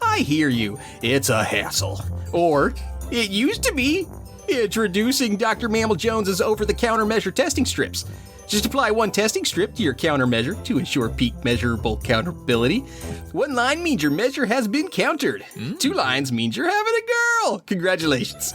Speaker 1: I hear you. It's a hassle. Or, it used to be. Introducing Dr. Mammal Jones's over-the-counter measure testing strips. Just apply one testing strip to your countermeasure to ensure peak measurable counterability. One line means your measure has been countered. 2 lines means you're having a girl. Congratulations.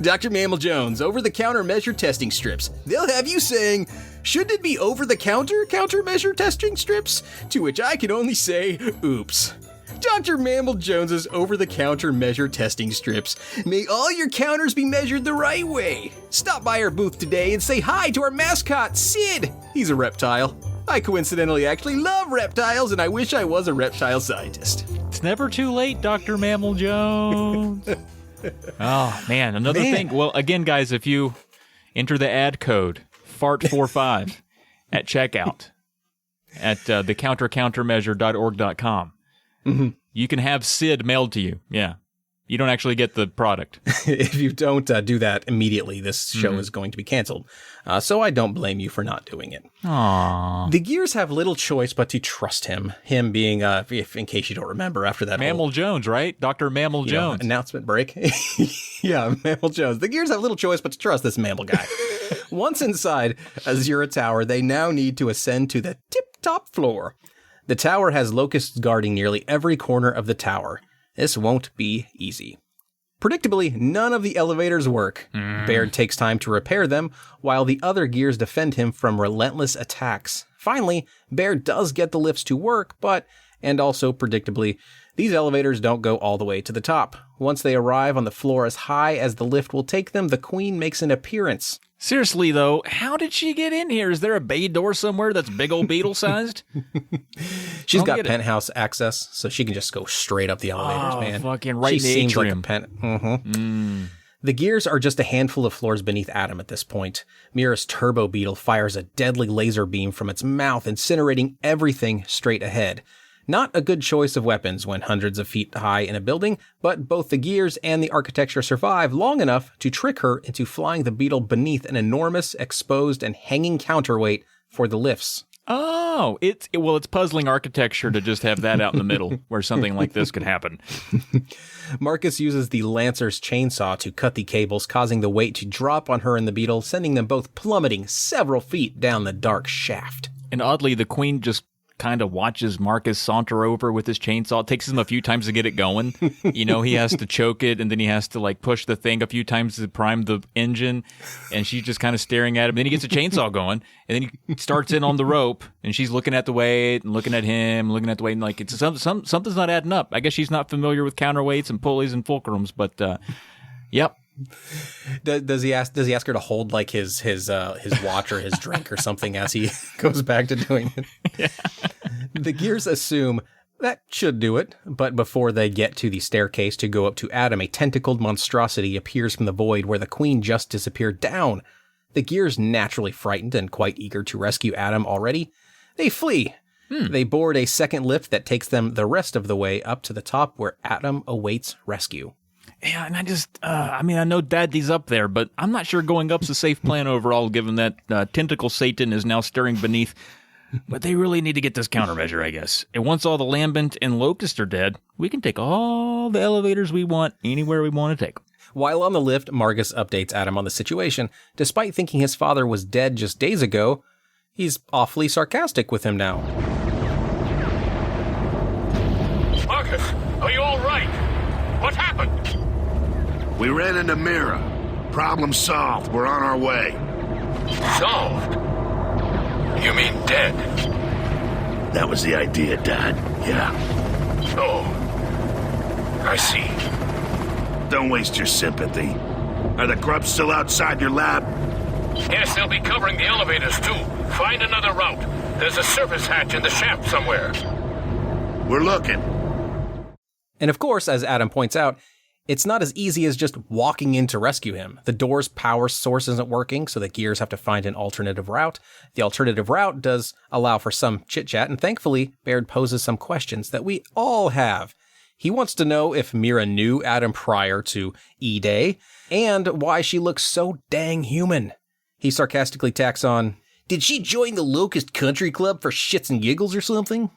Speaker 1: Dr. Mammal Jones, over-the-counter measure testing strips. They'll have you saying, shouldn't it be over-the-counter countermeasure testing strips? To which I can only say, oops. Dr. Mammal Jones's over-the-counter measure testing strips. May all your counters be measured the right way. Stop by our booth today and say hi to our mascot, Sid. He's a reptile. I coincidentally actually love reptiles, and I wish I was a reptile scientist.
Speaker 3: It's never too late, Dr. Mammal Jones. Oh, man. Another thing. Well, again, guys, if you enter the ad code, FART45, at checkout at thecountermeasure.org.com, you can have Sid mailed to you. Yeah. You don't actually get the product.
Speaker 1: If you don't do that immediately, this show is going to be canceled. So I don't blame you for not doing it.
Speaker 3: Aww.
Speaker 1: The Gears have little choice but to trust him. Him being, if in case you don't remember, after that
Speaker 3: Mammal Jones, right? Dr. Mammal Jones.
Speaker 1: Announcement break. Yeah, Mammal Jones. The Gears have little choice but to trust this mammal guy. Once inside Azura Tower, they now need to ascend to the tip-top floor. The tower has locusts guarding nearly every corner of the tower. This won't be easy. Predictably, none of the elevators work. Baird takes time to repair them, while the other Gears defend him from relentless attacks. Finally, Baird does get the lifts to work, and also predictably, these elevators don't go all the way to the top. Once they arrive on the floor as high as the lift will take them, the Queen makes an appearance.
Speaker 3: Seriously, though, how did she get in here? Is there a bay door somewhere that's big old beetle-sized?
Speaker 1: She's got penthouse access, so she can just go straight up the elevators, man.
Speaker 3: Fucking right in the atrium.
Speaker 1: The Gears are just a handful of floors beneath Adam at this point. Mira's turbo beetle fires a deadly laser beam from its mouth, incinerating everything straight ahead. Not a good choice of weapons when hundreds of feet high in a building, but both the Gears and the architecture survive long enough to trick her into flying the beetle beneath an enormous, exposed, and hanging counterweight for the lifts.
Speaker 3: Oh, it's puzzling architecture to just have that out in the middle where something like this could happen.
Speaker 1: Marcus uses the Lancer's chainsaw to cut the cables, causing the weight to drop on her and the beetle, sending them both plummeting several feet down the dark shaft.
Speaker 3: And oddly, the Queen just kind of watches Marcus saunter over with his chainsaw. It takes him a few times to get it going. You know, he has to choke it, and then he has to like push the thing a few times to prime the engine, and she's just kind of staring at him. Then he gets a chainsaw going, and then he starts in on the rope, and she's looking at the weight and looking at him, looking at the weight, and like it's something's not adding up. I guess she's not familiar with counterweights and pulleys and fulcrums, but yep.
Speaker 1: Does he ask her to hold like his watch or his drink or something as he goes back to doing it? Yeah. The Gears assume that should do it, but before they get to the staircase to go up to Adam, a tentacled monstrosity appears from the void where the Queen just disappeared down. The Gears, naturally frightened and quite eager to rescue Adam already, they flee. They board a second lift that takes them the rest of the way up to the top where Adam awaits rescue.
Speaker 3: Yeah, and I just, I know Daddy's up there, but I'm not sure going up's a safe plan overall, given that tentacle Satan is now stirring beneath. But they really need to get this countermeasure, I guess. And once all the Lambent and Locust are dead, we can take all the elevators we want anywhere we want to take them.
Speaker 1: While on the lift, Marcus updates Adam on the situation. Despite thinking his father was dead just days ago, he's awfully sarcastic with him now.
Speaker 9: Marcus, are you all right? What happened?
Speaker 6: We ran into Mira. Problem solved. We're on our way.
Speaker 9: Solved? You mean dead?
Speaker 6: That was the idea, Dad. Yeah.
Speaker 9: Oh. I see.
Speaker 6: Don't waste your sympathy. Are the grubs still outside your lab?
Speaker 9: Yes, they'll be covering the elevators, too. Find another route. There's a surface hatch in the shaft somewhere.
Speaker 6: We're looking.
Speaker 1: And of course, as Adam points out, it's not as easy as just walking in to rescue him. The door's power source isn't working, so the Gears have to find an alternative route. The alternative route does allow for some chit-chat, and thankfully, Baird poses some questions that we all have. He wants to know if Mira knew Adam prior to E-Day, and why she looks so dang human. He sarcastically tacks on, "Did she join the Locust Country Club for shits and giggles or something?"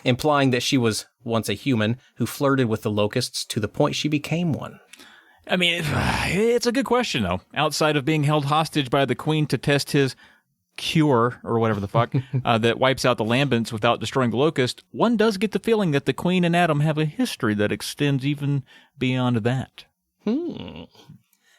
Speaker 1: Implying that she was once a human who flirted with the Locusts to the point she became one.
Speaker 3: I mean, it's a good question, though. Outside of being held hostage by the Queen to test his cure, or whatever the fuck, that wipes out the Lambents without destroying the Locust, one does get the feeling that the Queen and Adam have a history that extends even beyond that.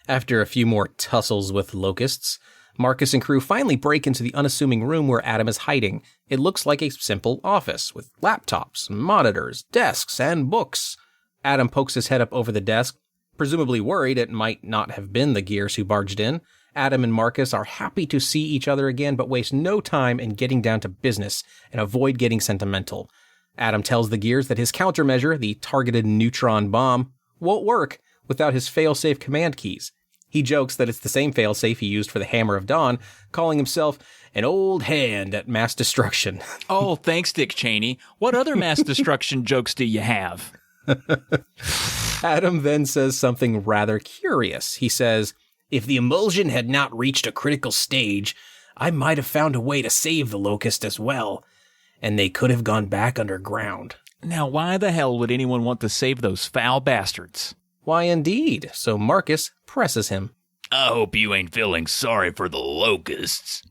Speaker 1: After a few more tussles with locusts, Marcus and crew finally break into the unassuming room where Adam is hiding. It looks like a simple office with laptops, monitors, desks, and books. Adam pokes his head up over the desk, presumably worried it might not have been the Gears who barged in. Adam and Marcus are happy to see each other again, but waste no time in getting down to business and avoid getting sentimental. Adam tells the Gears that his countermeasure, the targeted neutron bomb, won't work without his failsafe command keys. He jokes that it's the same failsafe he used for the Hammer of Dawn, calling himself an old hand at mass destruction.
Speaker 3: Oh, thanks, Dick Cheney. What other mass destruction jokes do you have?
Speaker 1: Adam then says something rather curious. He says, "If the emulsion had not reached a critical stage, I might have found a way to save the Locust as well, and they could have gone back underground."
Speaker 3: Now, why the hell would anyone want to save those foul bastards?
Speaker 1: Why, indeed. So Marcus presses him.
Speaker 10: I hope you ain't feeling sorry for the locusts.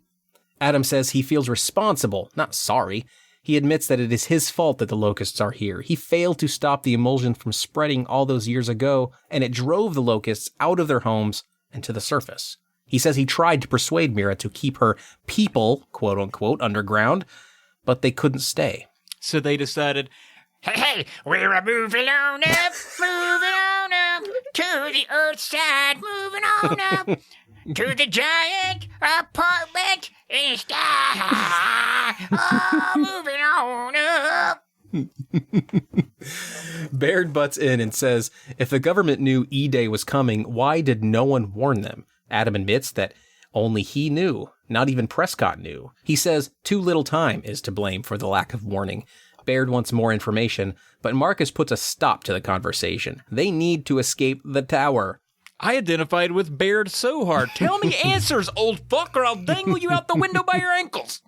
Speaker 1: Adam says he feels responsible, not sorry. He admits that it is his fault that the locusts are here. He failed to stop the emulsion from spreading all those years ago, and it drove the locusts out of their homes and to the surface. He says he tried to persuade Mira to keep her people, quote unquote, underground, but they couldn't stay.
Speaker 3: So they decided,
Speaker 2: Hey, we're moving on up to the earth side, moving on up to the giant apartment in the sky. Oh, moving on up.
Speaker 1: Baird butts in and says, if the government knew E-Day was coming, why did no one warn them? Adam admits that only he knew. Not even Prescott knew. He says too little time is to blame for the lack of warning. Baird wants more information, but Marcus puts a stop to the conversation. They need to escape the tower.
Speaker 3: I identified with Baird so hard. Tell me answers, old fuck, or I'll dangle you out the window by your ankles.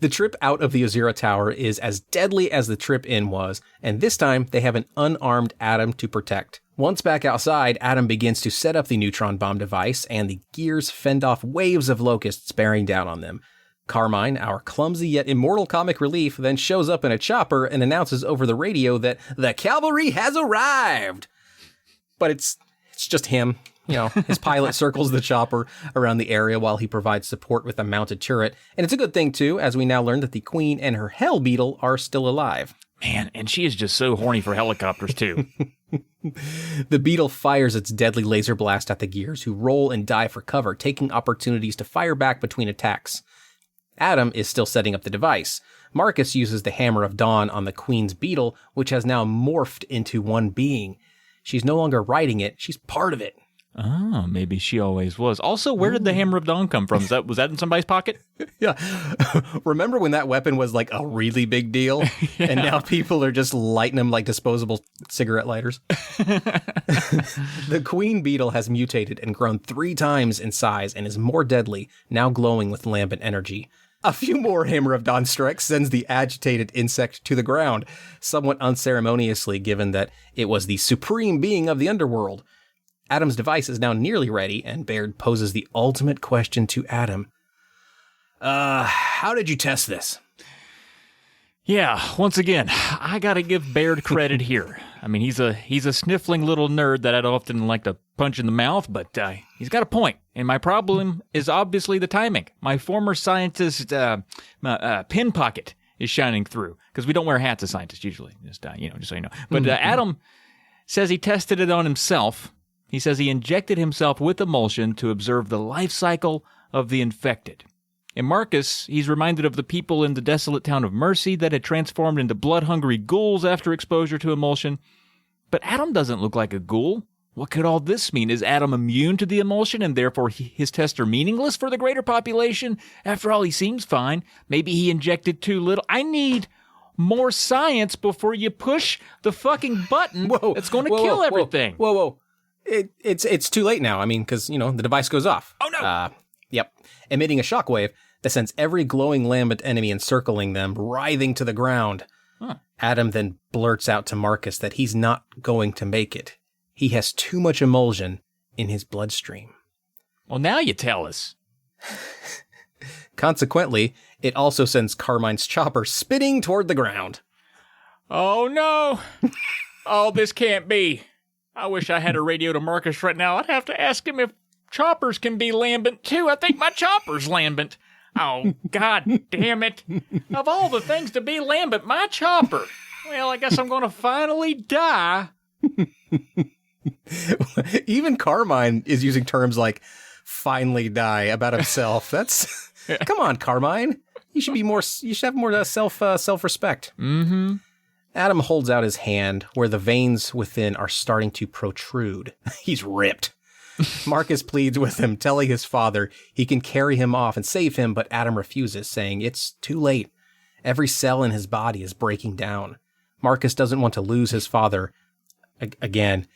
Speaker 1: The trip out of the Ozira Tower is as deadly as the trip in was, and this time they have an unarmed Adam to protect. Once back outside, Adam begins to set up the neutron bomb device, and the Gears fend off waves of locusts bearing down on them. Carmine, our clumsy yet immortal comic relief, then shows up in a chopper and announces over the radio that the cavalry has arrived. But it's just him. You know, his pilot circles the chopper around the area while he provides support with a mounted turret. And it's a good thing, too, as we now learn that the Queen and her Hell Beetle are still alive.
Speaker 3: Man, and she is just so horny for helicopters, too.
Speaker 1: The Beetle fires its deadly laser blast at the Gears, who roll and dive for cover, taking opportunities to fire back between attacks. Adam is still setting up the device. Marcus uses the Hammer of Dawn on the Queen's Beetle, which has now morphed into one being. She's no longer riding it, she's part of it.
Speaker 3: Oh, maybe she always was. Also, where did the Hammer of Dawn come from? Was that in somebody's pocket?
Speaker 1: Yeah. Remember when that weapon was like a really big deal? Yeah. And now people are just lighting them like disposable cigarette lighters? The Queen Beetle has mutated and grown 3 times in size and is more deadly, now glowing with lambent energy. A few more Hammer of Dawn strikes sends the agitated insect to the ground, somewhat unceremoniously given that it was the supreme being of the underworld. Adam's device is now nearly ready, and Baird poses the ultimate question to Adam. How did you test this?
Speaker 3: Yeah, once again, I gotta give Baird credit here. I mean, he's a sniffling little nerd that I'd often like to punch in the mouth, but he's got a point. And my problem is obviously the timing. My former scientist pin pocket is shining through, because we don't wear hats as scientists usually, just so you know. But Adam says he tested it on himself. He says he injected himself with emulsion to observe the life cycle of the infected. In Marcus, he's reminded of the people in the desolate town of Mercy that had transformed into blood-hungry ghouls after exposure to emulsion. But Adam doesn't look like a ghoul. What could all this mean? Is Adam immune to the emulsion and therefore his tests are meaningless for the greater population? After all, he seems fine. Maybe he injected too little. I need more science before you push the fucking button that's going to kill everything.
Speaker 1: Whoa. It's too late now. I mean, because, the device goes off.
Speaker 3: Oh, no.
Speaker 1: Yep. Emitting a shockwave that sends every glowing lambent enemy encircling them writhing to the ground. Huh. Adam then blurts out to Marcus that he's not going to make it. He has too much emulsion in his bloodstream.
Speaker 3: Well, now you tell us.
Speaker 1: Consequently, it also sends Carmine's chopper spinning toward the ground.
Speaker 3: Oh, no. Oh, this can't be. I wish I had a radio to Marcus right now. I'd have to ask him if choppers can be lambent, too. I think my chopper's lambent. Oh, God damn it. Of all the things to be lambent, my chopper. Well, I guess I'm going to finally die.
Speaker 1: Even Carmine is using terms like finally die about himself. That's come on, Carmine. You should have more self-respect.
Speaker 3: Mm-hmm.
Speaker 1: Adam holds out his hand where the veins within are starting to protrude. He's ripped. Marcus pleads with him, telling his father he can carry him off and save him, but Adam refuses, saying it's too late. Every cell in his body is breaking down. Marcus doesn't want to lose his father again.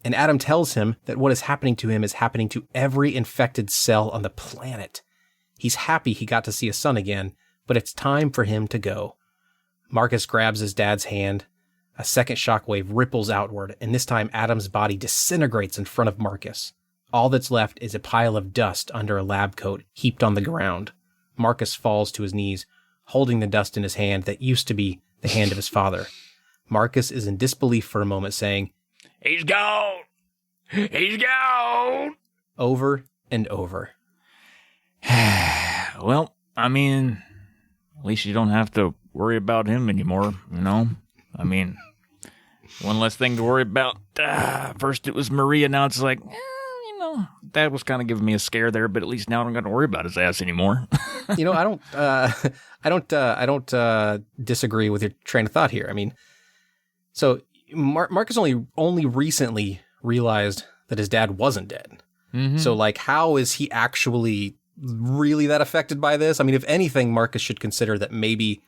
Speaker 1: And Adam tells him that what is happening to him is happening to every infected cell on the planet. He's happy he got to see his son again, but it's time for him to go. Marcus grabs his dad's hand. A second shockwave ripples outward, and this time Adam's body disintegrates in front of Marcus. All that's left is a pile of dust under a lab coat heaped on the ground. Marcus falls to his knees, holding the dust in his hand that used to be the hand of his father. Marcus is in disbelief for a moment, saying,
Speaker 10: "He's gone! He's gone!"
Speaker 1: over and over.
Speaker 3: Well, I mean, at least you don't have to worry about him anymore, you know? I mean, one less thing to worry about. First it was Maria, now it's like, you know, that was kind of giving me a scare there, but at least now I don't got to worry about his ass anymore.
Speaker 1: You know, I don't disagree with your train of thought here. I mean, so Marcus only recently realized that his dad wasn't dead.
Speaker 3: Mm-hmm.
Speaker 1: So, like, how is he actually really that affected by this? I mean, if anything, Marcus should consider that maybe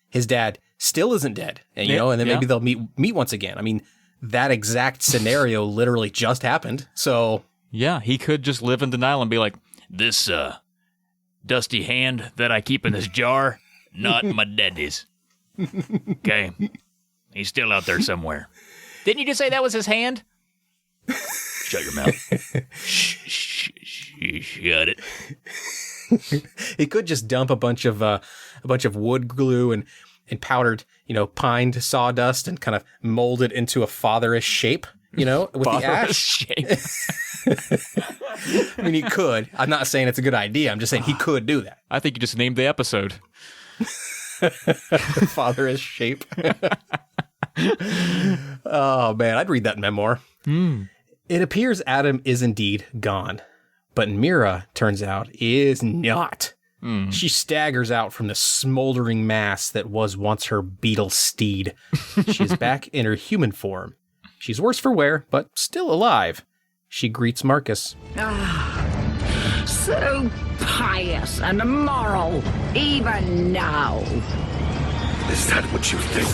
Speaker 1: his dad still isn't dead, and and then maybe they'll meet once again. I mean, that exact scenario literally just happened. So
Speaker 3: yeah, he could just live in denial and be like,
Speaker 10: "This dusty hand that I keep in this jar, not my daddy's." Okay, he's still out there somewhere.
Speaker 3: "Didn't you just say that was his hand?"
Speaker 10: Shut your mouth. Shut it.
Speaker 1: He could just dump a bunch of wood glue and powdered, pine sawdust and kind of mold it into a fatherish shape, with the ash.
Speaker 3: Shape.
Speaker 1: I mean, he could. I'm not saying it's a good idea. I'm just saying he could do that.
Speaker 3: I think you just named the episode.
Speaker 1: Fatherish shape. Oh, man, I'd read that memoir. It appears Adam is indeed gone, but Mira, turns out, is not. She staggers out from the smoldering mass that was once her beetle steed. She is back in her human form. She's worse for wear, but still alive. She greets Marcus.
Speaker 11: So pious and moral, even now.
Speaker 6: Is that what you think?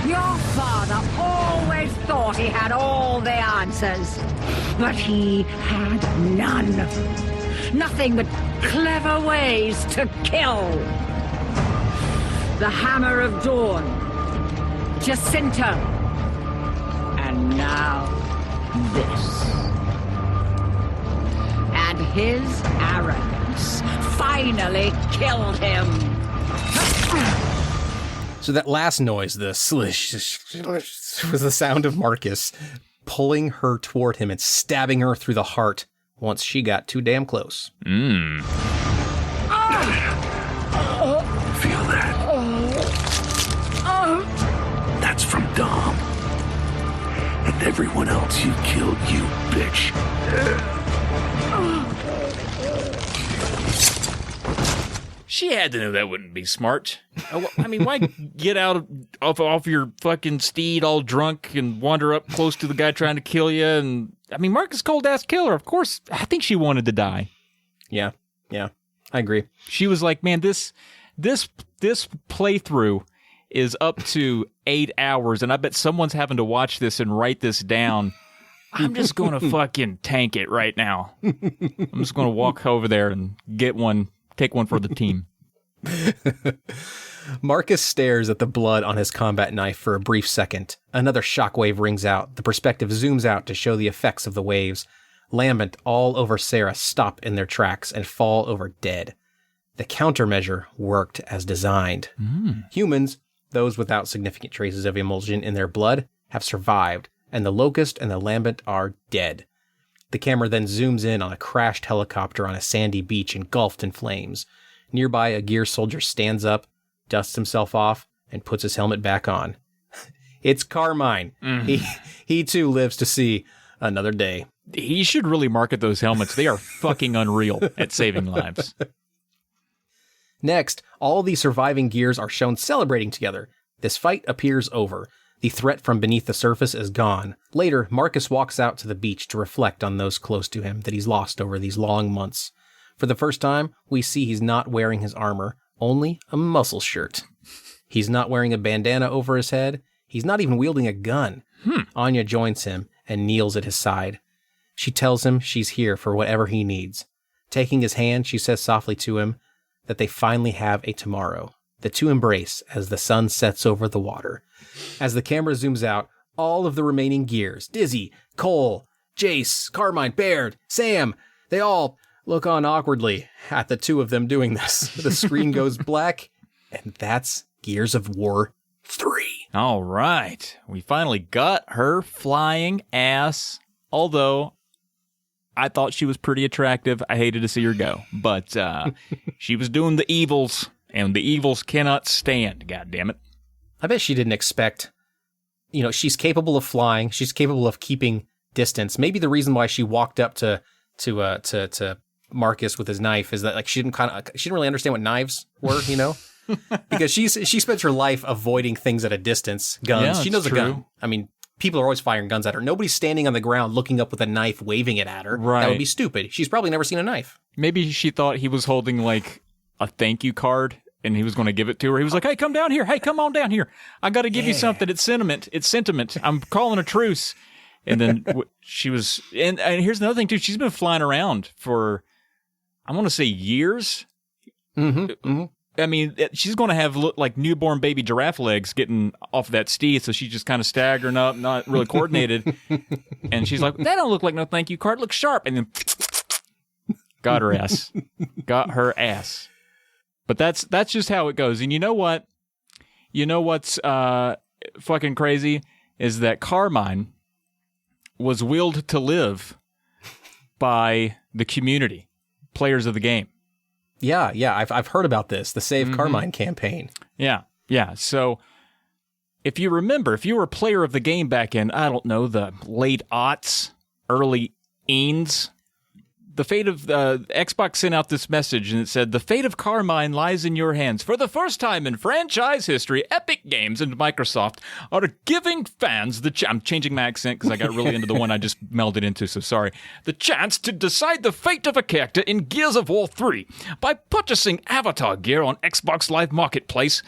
Speaker 11: Your father always thought he had all the answers, but he had none. Nothing but clever ways to kill. The Hammer of Dawn, Jacinta, and now this. And his arrogance finally killed him.
Speaker 1: So that last noise, the slish, was the sound of Marcus pulling her toward him and stabbing her through the heart once she got too damn close.
Speaker 6: Feel that? That's from Dom. And everyone else you killed, you bitch.
Speaker 10: She had to know that wouldn't be smart.
Speaker 3: I mean, why get out off your fucking steed all drunk and wander up close to the guy trying to kill you? And I mean, Marcus cold-ass killer. Of course, I think she wanted to die.
Speaker 1: Yeah, I agree.
Speaker 3: She was like, man, this playthrough is up to 8 hours, and I bet someone's having to watch this and write this down. I'm just going to fucking tank it right now. I'm just going to walk over there and take one for the team.
Speaker 1: Marcus stares at the blood on his combat knife for a brief second. Another shockwave rings out. The perspective zooms out to show the effects of the waves. Lambent all over Sarah stop in their tracks and fall over dead. The countermeasure worked as designed. Humans, those without significant traces of emulsion in their blood, have survived, and the Locust and the Lambent are dead. The camera then zooms in on a crashed helicopter on a sandy beach engulfed in flames. Nearby, a Gear soldier stands up, dusts himself off, and puts his helmet back on. It's Carmine. He too lives to see another day.
Speaker 3: He should really market those helmets. They are fucking unreal at saving lives.
Speaker 1: Next, all the surviving Gears are shown celebrating together. This fight appears over. The threat from beneath the surface is gone. Later, Marcus walks out to the beach to reflect on those close to him that he's lost over these long months. For the first time, we see he's not wearing his armor, only a muscle shirt. He's not wearing a bandana over his head. He's not even wielding a gun. Anya joins him and kneels at his side. She tells him she's here for whatever he needs. Taking his hand, she says softly to him that they finally have a tomorrow. The two embrace as the sun sets over the water. As the camera zooms out, all of the remaining Gears, Dizzy, Cole, Jace, Carmine, Baird, Sam, they all look on awkwardly at the two of them doing this. The screen goes black, and that's Gears of War 3.
Speaker 3: All right. We finally got her flying ass, although I thought she was pretty attractive. I hated to see her go, but she was doing the evils, and the evils cannot stand, goddammit.
Speaker 1: I bet she didn't expect, she's capable of flying. She's capable of keeping distance. Maybe the reason why she walked up to Marcus with his knife is that like she didn't really understand what knives were, because she spends her life avoiding things at a distance. Guns.
Speaker 3: Yeah,
Speaker 1: she knows
Speaker 3: true.
Speaker 1: a gun. I mean, people are always firing guns at her. Nobody's standing on the ground looking up with a knife, waving it at her.
Speaker 3: Right.
Speaker 1: That would be stupid. She's probably never seen a knife.
Speaker 3: Maybe she thought he was holding like a thank you card and he was going to give it to her. He was like, "Hey, come down here. Hey, come on down here. I got to give you something. It's sentiment. It's sentiment. I'm calling a truce." And then she was, and here's another thing too. She's been flying around for, I want to say years.
Speaker 1: Mm-hmm.
Speaker 3: I mean, she's going to have like newborn baby giraffe legs getting off that steed, so she's just kind of staggering up, not really coordinated. And she's like, "That don't look like no thank you card. It looks sharp." And then got her ass. Got her ass. But that's just how it goes. And you know what? You know what's fucking crazy is that Carmine was willed to live by the community, players of the game.
Speaker 1: Yeah, I've heard about this, the Save Carmine campaign.
Speaker 3: Yeah. So if you remember, if you were a player of the game back in, I don't know, the late aughts, early eens, the fate of Xbox sent out this message and it said, "The fate of Carmine lies in your hands. For the first time in franchise history, Epic Games and Microsoft are giving fans the I'm changing my accent because I got really into the one I just melded into, so sorry. The chance to decide the fate of a character in Gears of War 3 by purchasing avatar gear on Xbox Live Marketplace."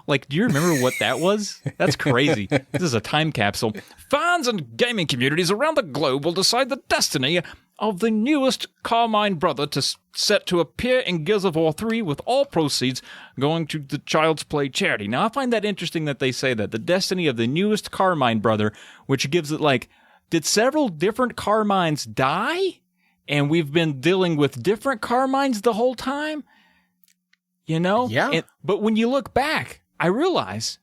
Speaker 3: Like, do you remember what that was? That's crazy. This is a time capsule. Fans and gaming communities around the globe will decide the destiny of the newest Carmine brother set to appear in Gears of War 3 with all proceeds going to the Child's Play charity. Now, I find that interesting that they say that, the destiny of the newest Carmine brother, which gives it like, did several different Carmines die? And we've been dealing with different Carmines the whole time?
Speaker 1: Yeah.
Speaker 3: But when you look back, I realize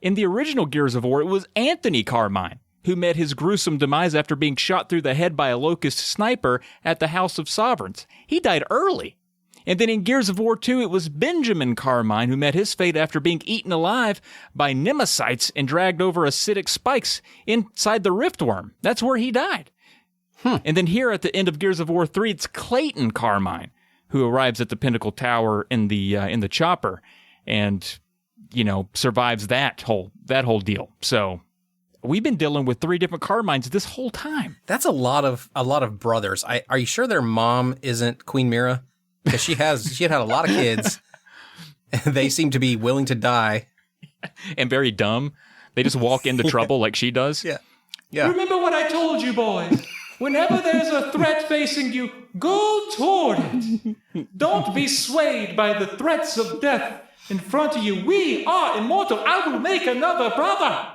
Speaker 3: in the original Gears of War, it was Anthony Carmine who met his gruesome demise after being shot through the head by a Locust sniper at the House of Sovereigns. He died early. And then in Gears of War 2, it was Benjamin Carmine who met his fate after being eaten alive by Nemesis and dragged over acidic spikes inside the Riftworm. That's where he died. And then here at the end of Gears of War 3, it's Clayton Carmine who arrives at the Pinnacle Tower in the chopper and, survives that whole deal. So we've been dealing with 3 different Carmines this whole time.
Speaker 1: That's a lot of brothers. Are you sure their mom isn't Queen Mira? Because she had a lot of kids. And they seem to be willing to die.
Speaker 3: And very dumb. They just walk into trouble like she does.
Speaker 1: Yeah.
Speaker 8: Remember what I told you, boys. Whenever there's a threat facing you, go toward it. Don't be swayed by the threats of death in front of you. We are immortal. I will make another brother.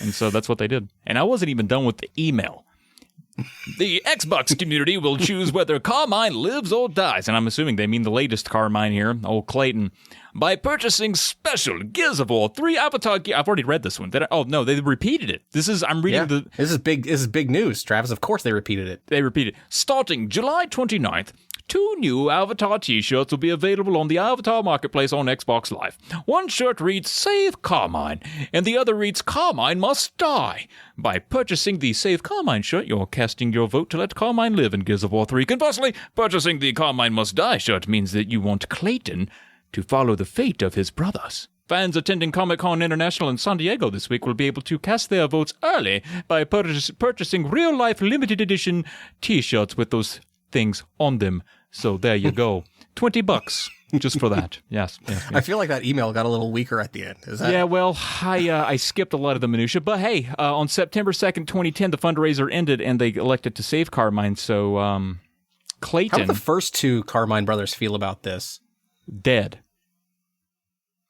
Speaker 3: And so that's what they did. And I wasn't even done with the email. The Xbox community will choose whether Carmine lives or dies, and I'm assuming they mean the latest Carmine here, old Clayton, by purchasing special Gears of War 3 Avatar gear. I've already read this one. Oh, no, they repeated it. I'm reading
Speaker 1: This is big news, Travis. Of course they repeated it.
Speaker 3: They repeated it. Starting July 29th, 2 new Avatar t-shirts will be available on the Avatar Marketplace on Xbox Live. One shirt reads, Save Carmine, and the other reads, Carmine Must Die. By purchasing the Save Carmine shirt, you're casting your vote to let Carmine live in Gears of War 3. Conversely, purchasing the Carmine Must Die shirt means that you want Clayton to follow the fate of his brothers. Fans attending Comic-Con International in San Diego this week will be able to cast their votes early by purchasing real-life limited edition t-shirts with those things on them. So there you go. $20 just for that. Yes.
Speaker 1: I feel like that email got a little weaker at the end. Is that?
Speaker 3: Yeah, well, I skipped a lot of the minutia. But hey, on September 2nd, 2010, the fundraiser ended and they elected to save Carmine. So Clayton...
Speaker 1: How do the first two Carmine brothers feel about this?
Speaker 3: Dead.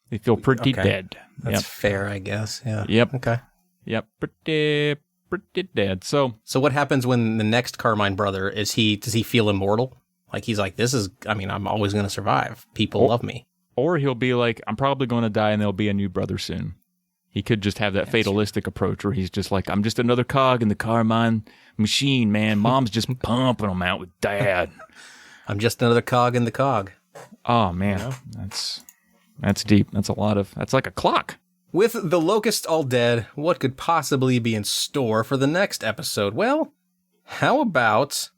Speaker 3: They feel pretty dead.
Speaker 1: That's fair, I guess. Yeah.
Speaker 3: Yep.
Speaker 1: Okay.
Speaker 3: Yep. Pretty dead. So
Speaker 1: what happens when the next Carmine brother does he feel immortal? Like he's like, I'm always going to survive. People love me.
Speaker 3: Or he'll be like, I'm probably going to die and there'll be a new brother soon. He could just have that fatalistic approach where he's just like, I'm just another cog in the Carmine machine, man. Mom's just pumping him out with dad.
Speaker 1: I'm just another cog in the cog.
Speaker 3: Oh, man. That's deep. That's like a clock.
Speaker 1: With the Locusts all dead, what could possibly be in store for the next episode? Well, how about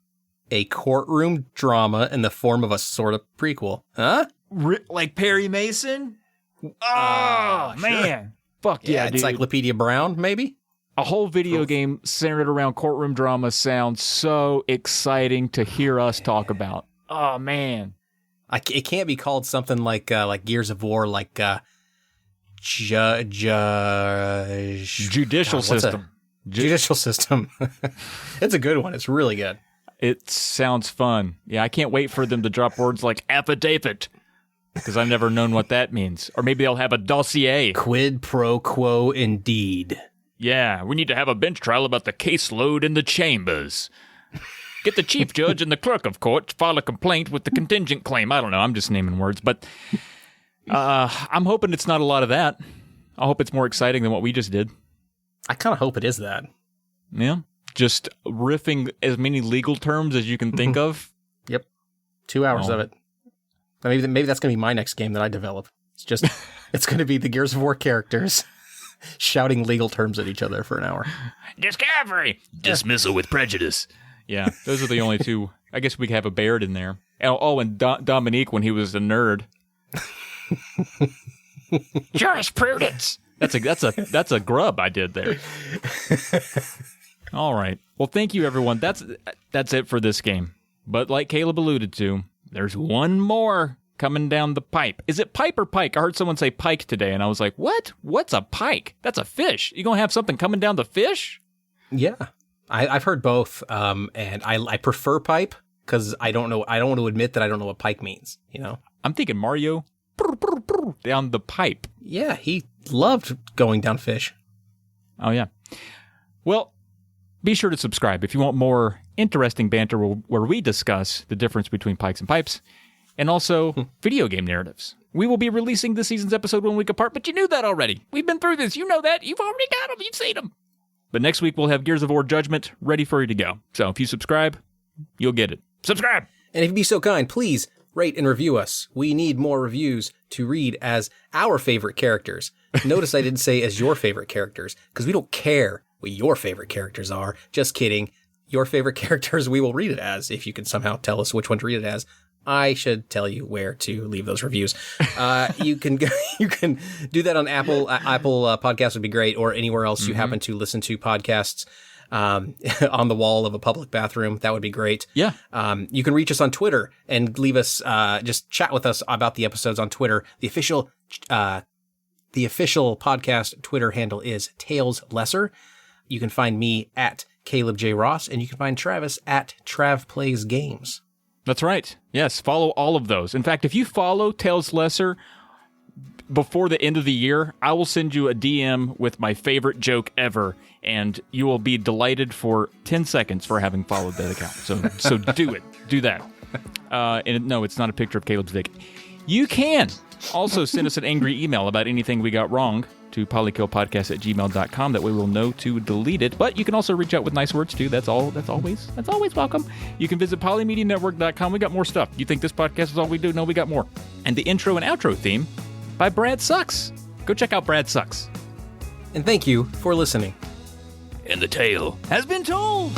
Speaker 1: a courtroom drama in the form of a sort of prequel? Huh?
Speaker 4: Like Perry Mason?
Speaker 3: Oh, man. Fuck yeah, dude.
Speaker 1: Encyclopedia Brown, maybe?
Speaker 3: A whole video game centered around courtroom drama sounds so exciting to hear us talk about. Oh, man.
Speaker 1: It can't be called something like Gears of War, like
Speaker 3: judicial system.
Speaker 1: Judicial system. It's a good one. It's really good.
Speaker 3: It sounds fun. Yeah, I can't wait for them to drop words like affidavit, because I've never known what that means. Or maybe they'll have a dossier.
Speaker 1: Quid pro quo indeed.
Speaker 3: Yeah, we need to have a bench trial about the caseload in the chambers. Get the chief judge and the clerk of court to file a complaint with the contingent claim. I don't know. I'm just naming words. But I'm hoping it's not a lot of that. I hope it's more exciting than what we just did.
Speaker 1: I kind of hope it is that.
Speaker 3: Yeah. Just riffing as many legal terms as you can think of.
Speaker 1: Yep. 2 hours of it. Maybe that's going to be my next game that I develop. It's going to be the Gears of War characters shouting legal terms at each other for an hour.
Speaker 10: Discovery! Dismissal with prejudice.
Speaker 3: Yeah, those are the only two. I guess we could have a Baird in there. Oh, and Dominique when he was a nerd.
Speaker 2: Jurisprudence.
Speaker 3: That's a grub I did there. All right. Well, thank you, everyone. That's it for this game. But like Caleb alluded to, there's one more coming down the pipe. Is it pipe or pike? I heard someone say pike today, and I was like, what? What's a pike? That's a fish. You gonna have something coming down the fish?
Speaker 1: Yeah. I've heard both, and I prefer pipe because I don't know. I don't want to admit that I don't know what pike means. You know,
Speaker 3: I'm thinking Mario down the pipe.
Speaker 1: Yeah, he loved going down fish.
Speaker 3: Oh yeah. Well, be sure to subscribe if you want more interesting banter where we discuss the difference between pikes and pipes, and also video game narratives. We will be releasing this season's episode 1 week apart, but you knew that already. We've been through this. You know that. You've already got them. You've seen them. But next week, we'll have Gears of War Judgment ready for you to go. So if you subscribe, you'll get it. Subscribe!
Speaker 1: And if you'd be so kind, please rate and review us. We need more reviews to read as our favorite characters. Notice I didn't say as your favorite characters, because we don't care what your favorite characters are. Just kidding. Your favorite characters we will read it as, if you can somehow tell us which one to read it as. I should tell you where to leave those reviews. You can do that on Apple. Apple Podcasts would be great, or anywhere else you happen to listen to podcasts. On the wall of a public bathroom, that would be great.
Speaker 3: Yeah.
Speaker 1: You can reach us on Twitter and leave us just chat with us about the episodes on Twitter. The official podcast Twitter handle is Tales Lesser. You can find me at Caleb J. Ross, and you can find Travis at Trav Plays Games.
Speaker 3: That's right. Yes, follow all of those. In fact, if you follow Tales Lesser, before the end of the year, I will send you a DM with my favorite joke ever, and you will be delighted for 10 seconds for having followed that account. So do it. Do that. And no, it's not a picture of Caleb's dick. You can also send us an angry email about anything we got wrong to polykillpodcast@gmail.com. That way we'll know to delete it. But you can also reach out with nice words too. That's always welcome. You can visit polymedianetwork.com. We got more stuff. You think this podcast is all we do? No, we got more. And the intro and outro theme by Brad Sucks. Go check out Brad Sucks.
Speaker 1: And thank you for listening.
Speaker 10: And the tale has been told.